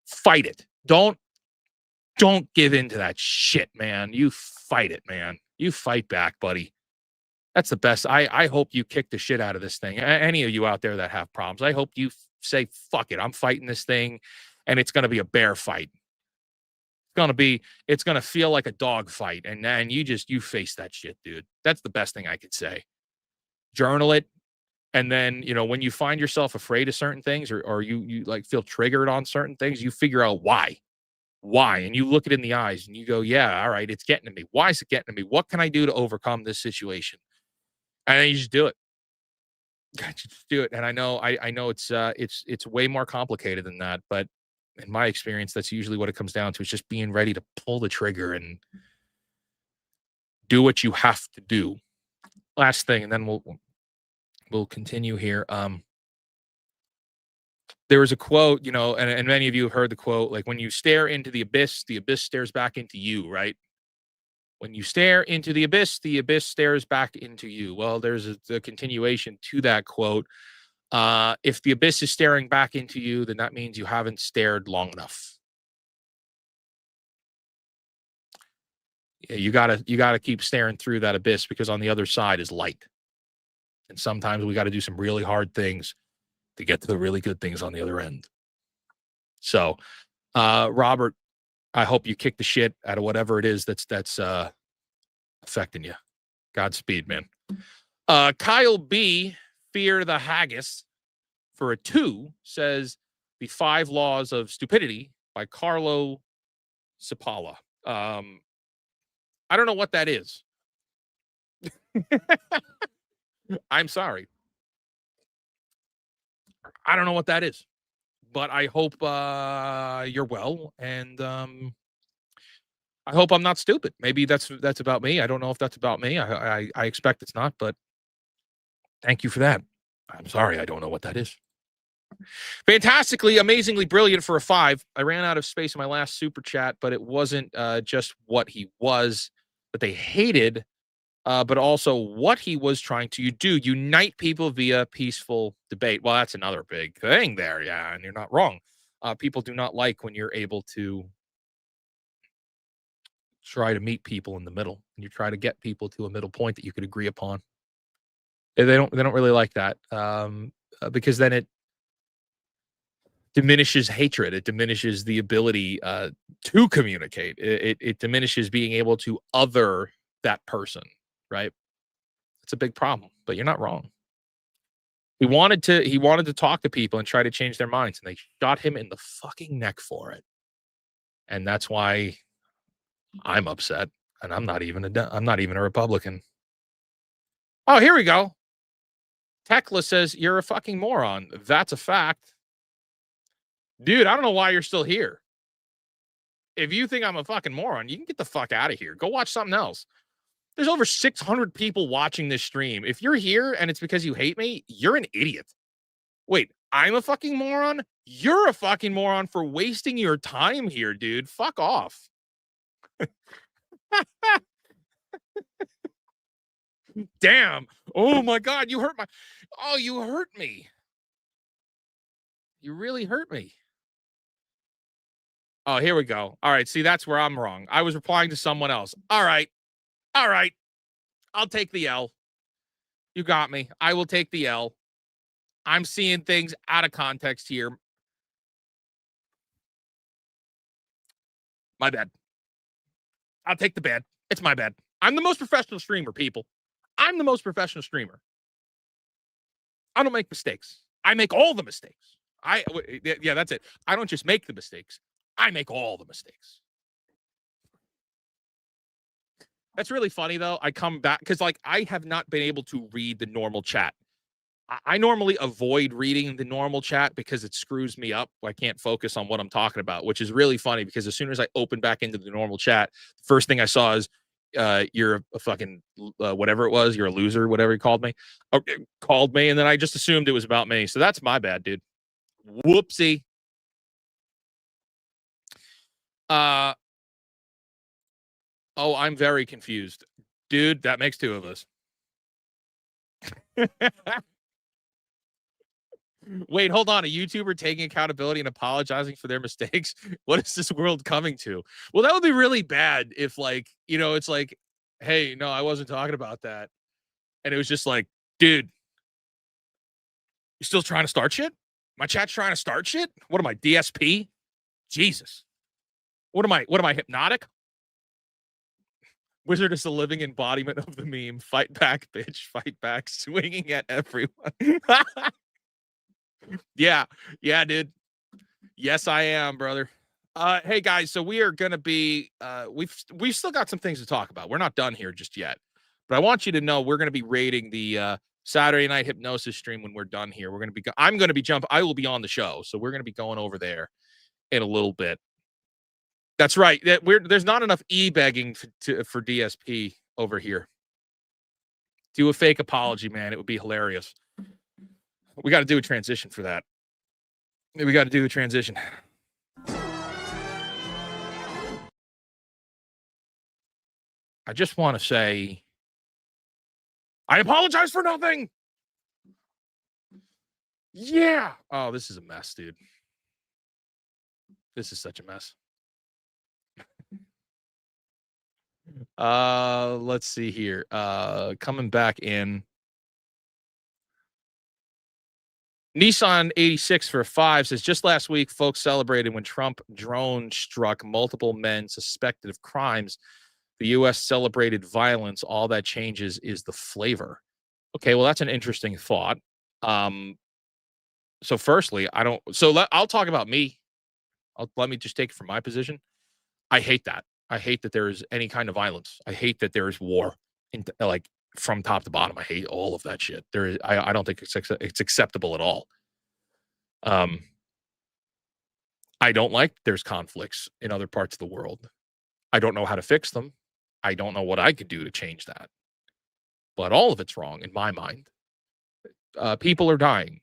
fight it. Don't give in to that shit, man. You fight it, man. You fight back, buddy. That's the best. I hope you kick the shit out of this thing. Any of you out there that have problems, I hope you say, fuck it. I'm fighting this thing, and it's going to be a bear fight. It's going to feel like a dog fight, and then you face that shit, dude. That's the best thing I could say. Journal it. And then, when you find yourself afraid of certain things or you like feel triggered on certain things, you figure out why, and you look it in the eyes and you go, yeah, all right, it's getting to me. Why is it getting to me? What can I do to overcome this situation? And then you just do it. Just do it. And I know it's way more complicated than that, but in my experience, that's usually what it comes down to. Is just being ready to pull the trigger and do what you have to do. Last thing, and then we'll continue here. There was a quote, and many of you have heard the quote, like, when you stare into the abyss stares back into you, right? When you stare into the abyss stares back into you. Well, there's a continuation to that quote. If the abyss is staring back into you, then that means you haven't stared long enough. Yeah, you gotta keep staring through that abyss, because on the other side is light. And sometimes we got to do some really hard things to get to the really good things on the other end. So, Robert, I hope you kick the shit out of whatever it is that's affecting you. Godspeed, man. Kyle B, Fear the Haggis, for a 2, says The 5 Laws of Stupidity by Carlo Cipala. I don't know what that is. I'm sorry. I don't know what that is, but I hope you're well, and I hope I'm not stupid. Maybe that's about me. I don't know if that's about me. I expect it's not, but thank you for that. I'm sorry. I don't know what that is. Fantastically, amazingly brilliant for a 5. I ran out of space in my last super chat, but it wasn't just what he was that they hated, but also what he was trying to do. Unite people via peaceful debate. Well, that's another big thing there. Yeah, and you're not wrong. People do not like when you're able to try to meet people in the middle, and you try to get people to a middle point that you could agree upon. They don't really like that, because then it diminishes hatred. It diminishes the ability to communicate. It diminishes being able to other that person, right? It's a big problem, but you're not wrong. He wanted to talk to people and try to change their minds, and they shot him in the fucking neck for it. And that's why I'm upset, and I'm not even a Republican. Oh, here we go. Tekla says you're a fucking moron. That's a fact. Dude, I don't know why you're still here. If you think I'm a fucking moron, you can get the fuck out of here. Go watch something else. There's over 600 people watching this stream. If you're here and it's because you hate me, you're an idiot. Wait, I'm a fucking moron? You're a fucking moron for wasting your time here, dude. Fuck off. Damn. Oh my God, you hurt you hurt me. You really hurt me. Oh, here we go. All right, see, that's where I'm wrong. I was replying to someone else. All right. I'll take the L. You got me. I will take the L. I'm seeing things out of context here. My bad. I'll take the bad. It's my bad. I'm the most professional streamer, people. I'm the most professional streamer. I don't make mistakes. I make all the mistakes. Yeah, that's it. I don't just make the mistakes. I make all the mistakes. That's really funny, though. I come back because, I have not been able to read the normal chat. I normally avoid reading the normal chat because it screws me up. I can't focus on what I'm talking about, which is really funny because as soon as I open back into the normal chat, the first thing I saw is you're a fucking whatever it was. You're a loser, whatever he called me. And then I just assumed it was about me. So that's my bad, dude. Whoopsie. Oh, I'm very confused. Dude, that makes 2 of us. Wait, hold on. A YouTuber taking accountability and apologizing for their mistakes? What is this world coming to? Well, that would be really bad if, it's like, hey, no, I wasn't talking about that. And it was just like, dude, you still trying to start shit? My chat's trying to start shit? What am I, DSP? Jesus. What am I, hypnotic? Wizard is the living embodiment of the meme. Fight back, bitch. Fight back. Swinging at everyone. Yeah, dude. Yes, I am, brother. Hey guys, so we are gonna be we've still got some things to talk about. We're not done here just yet, but I want you to know we're gonna be rating the Saturday night hypnosis stream when we're done here. I will be on the show, so we're gonna be going over there in a little bit. That's right. There's not enough e-begging for DSP over here. Do a fake apology, man. It would be hilarious. We got to do a transition for that. We got to do the transition. I just want to say, I apologize for nothing. Yeah. Oh, this is a mess, dude. This is such a mess. Let's see here. Coming back in. Nissan 86 for 5 says, just last week, folks celebrated when Trump drone struck multiple men suspected of crimes. The U.S. celebrated violence. All that changes is the flavor. Okay, well, that's an interesting thought. So firstly, I'll talk about me. Let me just take it from my position. I hate that. I hate that there is any kind of violence. I hate that there is war, like from top to bottom. I hate all of that shit. I don't think it's acceptable at all. I don't like there's conflicts in other parts of the world. I don't know how to fix them. I don't know what I could do to change that. But all of it's wrong in my mind. People are dying.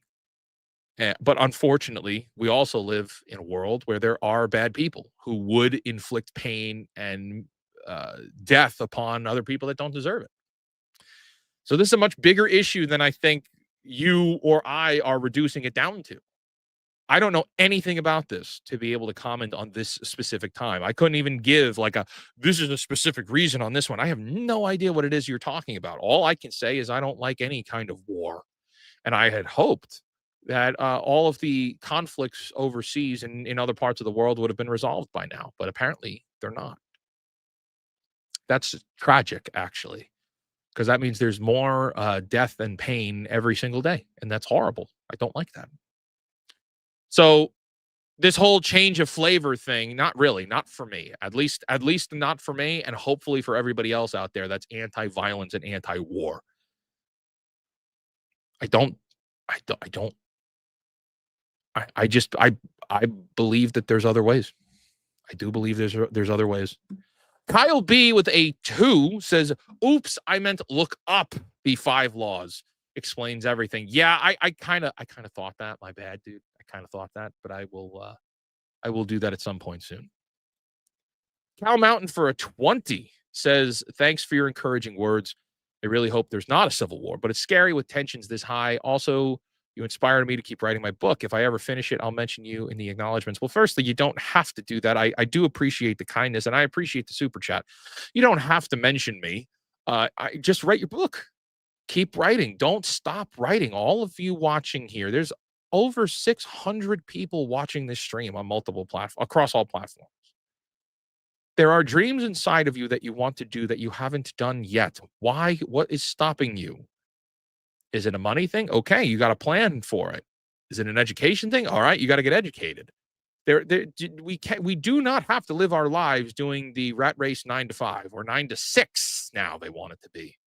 But unfortunately, we also live in a world where there are bad people who would inflict pain and death upon other people that don't deserve it. So this is a much bigger issue than I think you or I are reducing it down to. I don't know anything about this to be able to comment on this specific time. I couldn't even give this is a specific reason on this one. I have no idea what it is you're talking about. All I can say is I don't like any kind of war. And I had hoped that all of the conflicts overseas and in other parts of the world would have been resolved by now. But apparently they're not. That's tragic, actually, because that means there's more death and pain every single day. And that's horrible. I don't like that. So this whole change of flavor thing, not for me, at least not for me, and hopefully for everybody else out there that's anti-violence and anti-war. I believe that there's other ways. I do believe there's other ways. Kyle B with a 2 says, oops, I meant look up the 5 laws. Explains everything. Yeah, I kind of thought that. My bad, dude. I kind of thought that, but I will do that at some point soon. Cal Mountain for a 20 says, thanks for your encouraging words. I really hope there's not a civil war, but it's scary with tensions this high. Also, you inspired me to keep writing my book. If I ever finish it, I'll mention you in the acknowledgments. Well, firstly, you don't have to do that. I do appreciate the kindness, and I appreciate the super chat. You don't have to mention me. I just write your book. Keep writing. Don't stop writing. All of you watching here, there's over 600 people watching this stream on multiple platforms, across all platforms. There are dreams inside of you that you want to do that you haven't done yet. Why? What is stopping you? Is it a money thing? Okay, you got a plan for it. Is it an education thing? All right, you got to get educated. We do not have to live our lives doing the rat race 9 to 5 or 9 to 6. Now they want it to be.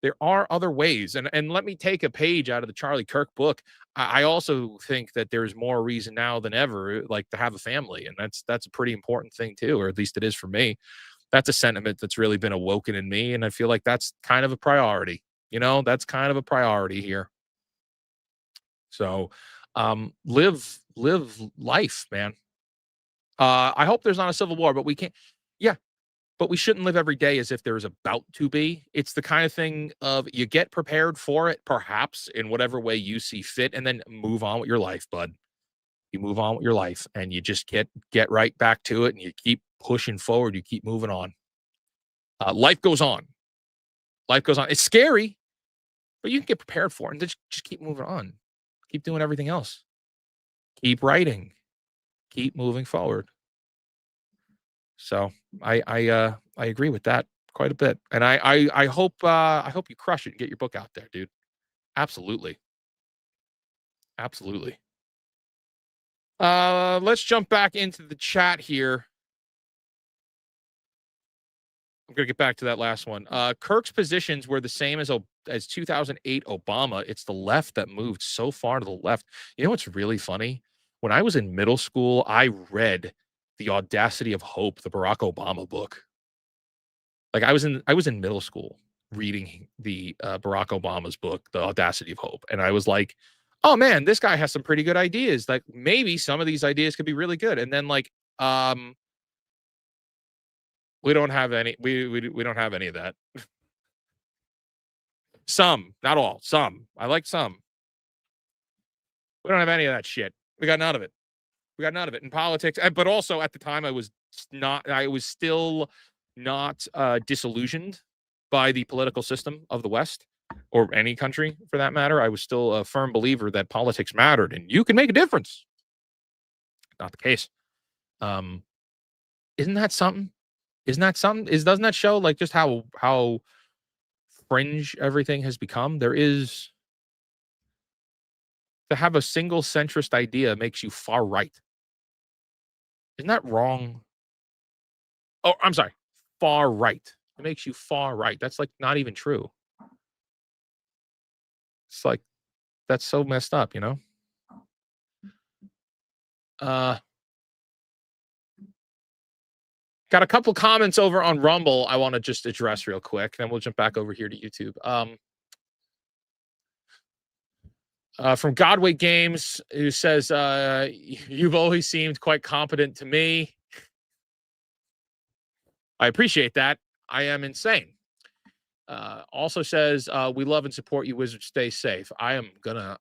There are other ways. And let me take a page out of the Charlie Kirk book. I also think that there's more reason now than ever, like, to have a family. And that's a pretty important thing too, or at least it is for me. That's a sentiment that's really been awoken in me. And I feel like that's kind of a priority. That's kind of a priority here. So live life, man. I hope there's not a civil war, but we can't. Yeah. But we shouldn't live every day as if there is about to be. It's the kind of thing of you get prepared for it, perhaps, in whatever way you see fit, and then move on with your life, bud. You move on with your life, and you just get right back to it, and you keep pushing forward. You keep moving on. Life goes on. Life goes on. It's scary, but you can get prepared for it, and just keep moving on. Keep doing everything else. Keep writing. Keep moving forward. So I agree with that quite a bit, and I hope you crush it and get your book out there, dude. Absolutely. Let's jump back into the chat here. I'm gonna get back to that last one. Kirk's positions were the same as 2008 Obama. It's the left that moved so far to the left. You know what's really funny? When I was in middle school, I read The Audacity of Hope, the Barack Obama book. Like, I was in middle school reading the Barack Obama's book, The Audacity of Hope, and I was like, oh man, this guy has some pretty good ideas. Like, maybe some of these ideas could be really good. And then we don't have any. We don't have any of that. Some, not all. Some. I like some. We don't have any of that shit. We got none of it. In politics. But also at the time, I was still not disillusioned by the political system of the West. or any country for that matter. I was still a firm believer that politics mattered and you can make a difference. Not the case. Isn't that something? Isn't that something? Doesn't that show like just how fringe everything has become? There is to have a single centrist idea makes you far right. Isn't that wrong? Oh, I'm sorry. Far right. It makes you far right. That's like not even true. It's like that's so messed up, you know? Got a couple comments over on Rumble I want to just address real quick. Then we'll jump back over here to YouTube. From Godway Games, who says, you've always seemed quite competent to me. I appreciate that. I am insane. Also says, we love and support you, Wizards. Stay safe. I am gonna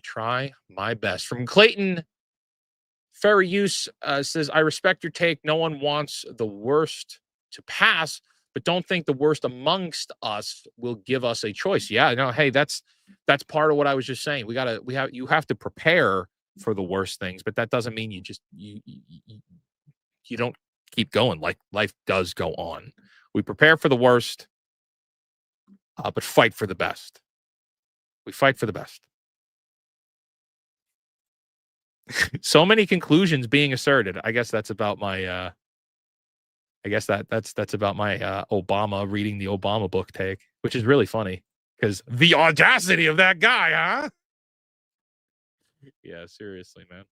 try my best. From Clayton Ferry Use says, I respect your take. No one wants the worst to pass, but don't think the worst amongst us will give us a choice. Yeah, no, hey, that's part of what I was just saying. You have to prepare for the worst things, but that doesn't mean you don't keep going. Like life does go on. We prepare for the worst, but fight for the best. We fight for the best. So many conclusions being asserted. I guess that's about my that's about my Obama reading the Obama book take, which is really funny because the audacity of that guy, huh? Yeah, seriously, man.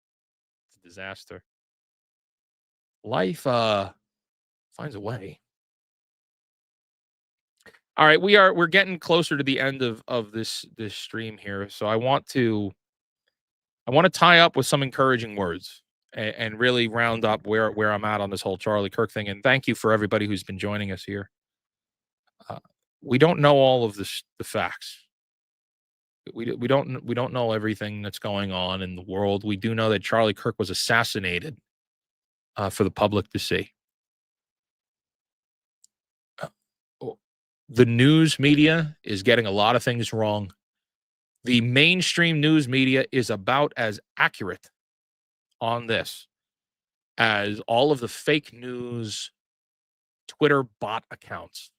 It's a disaster. Life finds a way. All right, we're getting closer to the end of this stream here, so I want to tie up with some encouraging words and really round up where I'm at on this whole Charlie Kirk thing. And thank you for everybody who's been joining us here. We don't know all of the facts. We don't know everything that's going on in the world. We do know that Charlie Kirk was assassinated for the public to see. The news media is getting a lot of things wrong. The mainstream news media is about as accurate on this as all of the fake news Twitter bot accounts.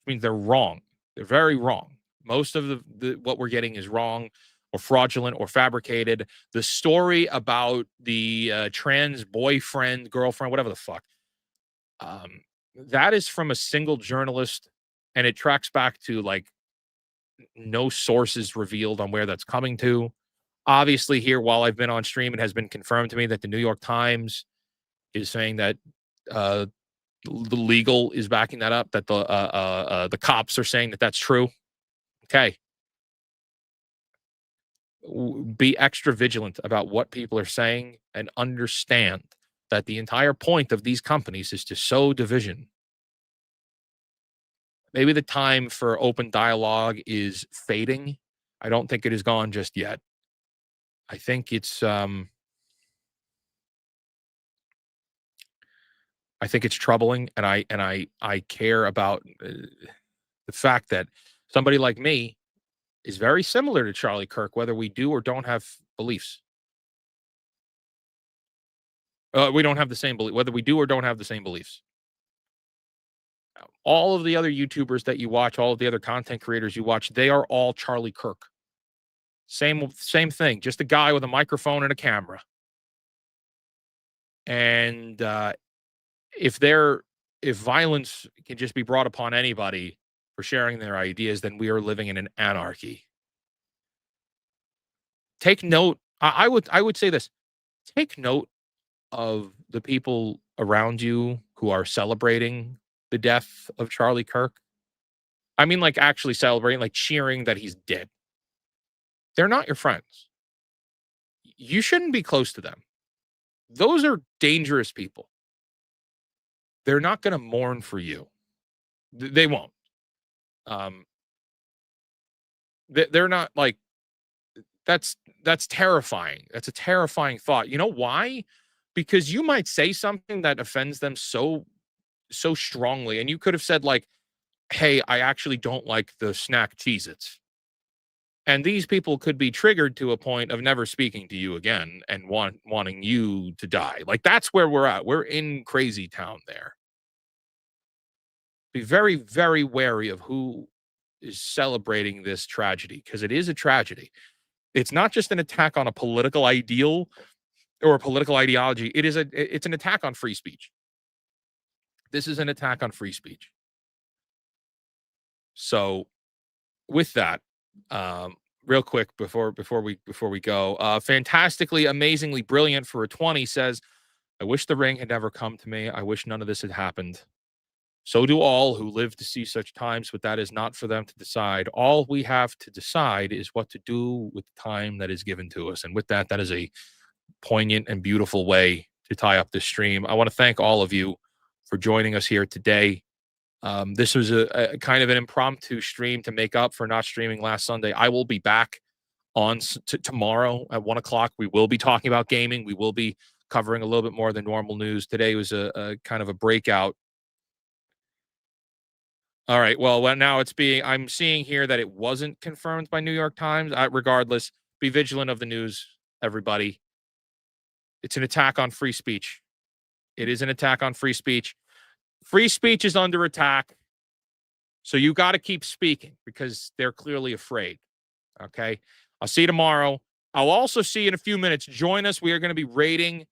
I mean, they're wrong. They're very wrong. Most of the what we're getting is wrong or fraudulent or fabricated. The story about the trans boyfriend, girlfriend, whatever the fuck, that is from a single journalist, and it tracks back to like no sources revealed on where that's coming to. Obviously, here while I've been on stream, it has been confirmed to me that the New York Times is saying that the legal is backing that up. That the cops are saying that that's true. Okay, be extra vigilant about what people are saying and understand that the entire point of these companies is to sow division. Maybe the time for open dialogue is fading. I don't think it is gone just yet. I think it's troubling, and I care about the fact that somebody like me is very similar to Charlie Kirk, whether we do or don't have beliefs. We don't have the same belief, whether we do or don't have the same beliefs. All of the other YouTubers that you watch, all of the other content creators you watch, they are all Charlie Kirk. Same thing, just a guy with a microphone and a camera. And if violence can just be brought upon anybody for sharing their ideas, then we are living in an anarchy. Take note. I would say this. Take note of the people around you who are celebrating the death of Charlie Kirk. I mean, like actually celebrating, like cheering that he's dead. They're not your friends. You shouldn't be close to them. Those are dangerous people. They're not going to mourn for you. They won't. They're not like, that's terrifying. That's a terrifying thought. You know why? Because you might say something that offends them so strongly. And you could have said like, hey, I actually don't like the snack Cheez-Its. And these people could be triggered to a point of never speaking to you again and wanting you to die. Like, that's where we're at. We're in crazy town there. Be very, very wary of who is celebrating this tragedy, because it is a tragedy. It's not just an attack on a political ideal or a political ideology. It's an attack on free speech. This is an attack on free speech. So with that, real quick before we go, fantastically, amazingly brilliant for a 20 says, I wish the ring had never come to me. I wish none of this had happened. So do all who live to see such times, but that is not for them to decide. All we have to decide is what to do with the time that is given to us. And with that, that is a poignant and beautiful way to tie up this stream. I want to thank all of you for joining us here today. This was a kind of an impromptu stream to make up for not streaming last Sunday. I will be back on tomorrow at 1 o'clock. We will be talking about gaming. We will be covering a little bit more than normal news. Today was a kind of a breakout. All right. Well, now I'm seeing here that it wasn't confirmed by New York Times. Regardless, be vigilant of the news, everybody. It's an attack on free speech. It is an attack on free speech. Free speech is under attack. So you got to keep speaking because they're clearly afraid. Okay. I'll see you tomorrow. I'll also see you in a few minutes. Join us. We are going to be rating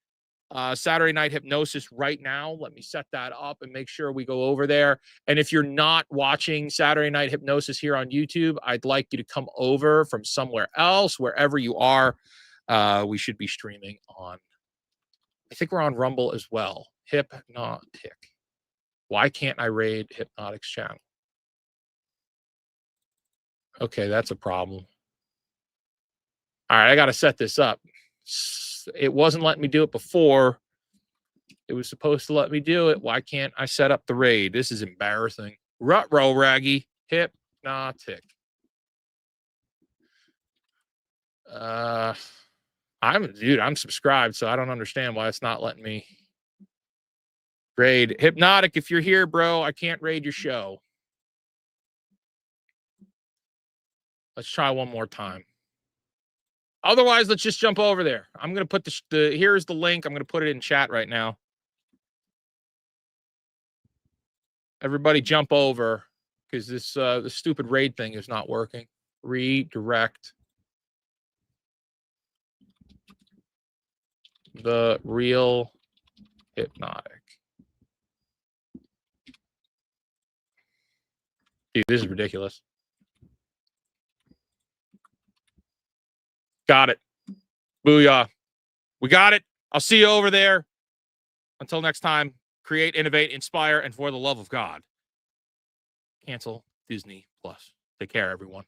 Saturday Night Hypnosis right now. Let me set that up and make sure we go over there. And if you're not watching Saturday Night Hypnosis here on YouTube, I'd like you to come over from somewhere else, wherever you are. We should be streaming on, I think we're on Rumble as well. Hypnotic. Why can't I raid Hypnotic's channel? Okay, that's a problem. All right, I got to set this up. It wasn't letting me do it before. It was supposed to let me do it. Why can't I set up the raid? This is embarrassing. Rut-row, Raggy. Hypnotic. I'm subscribed, so I don't understand why it's not letting me raid. Hypnotic, if you're here, bro, I can't raid your show. Let's try one more time. Otherwise, let's just jump over there. I'm going to put here's the link. I'm going to put it in chat right now. Everybody jump over because this the stupid raid thing is not working. Redirect. The real Hypnotic. Dude, this is ridiculous. Got it. Booyah. We got it. I'll see you over there. Until next time, create, innovate, inspire, and for the love of God, cancel Disney Plus. Take care, everyone.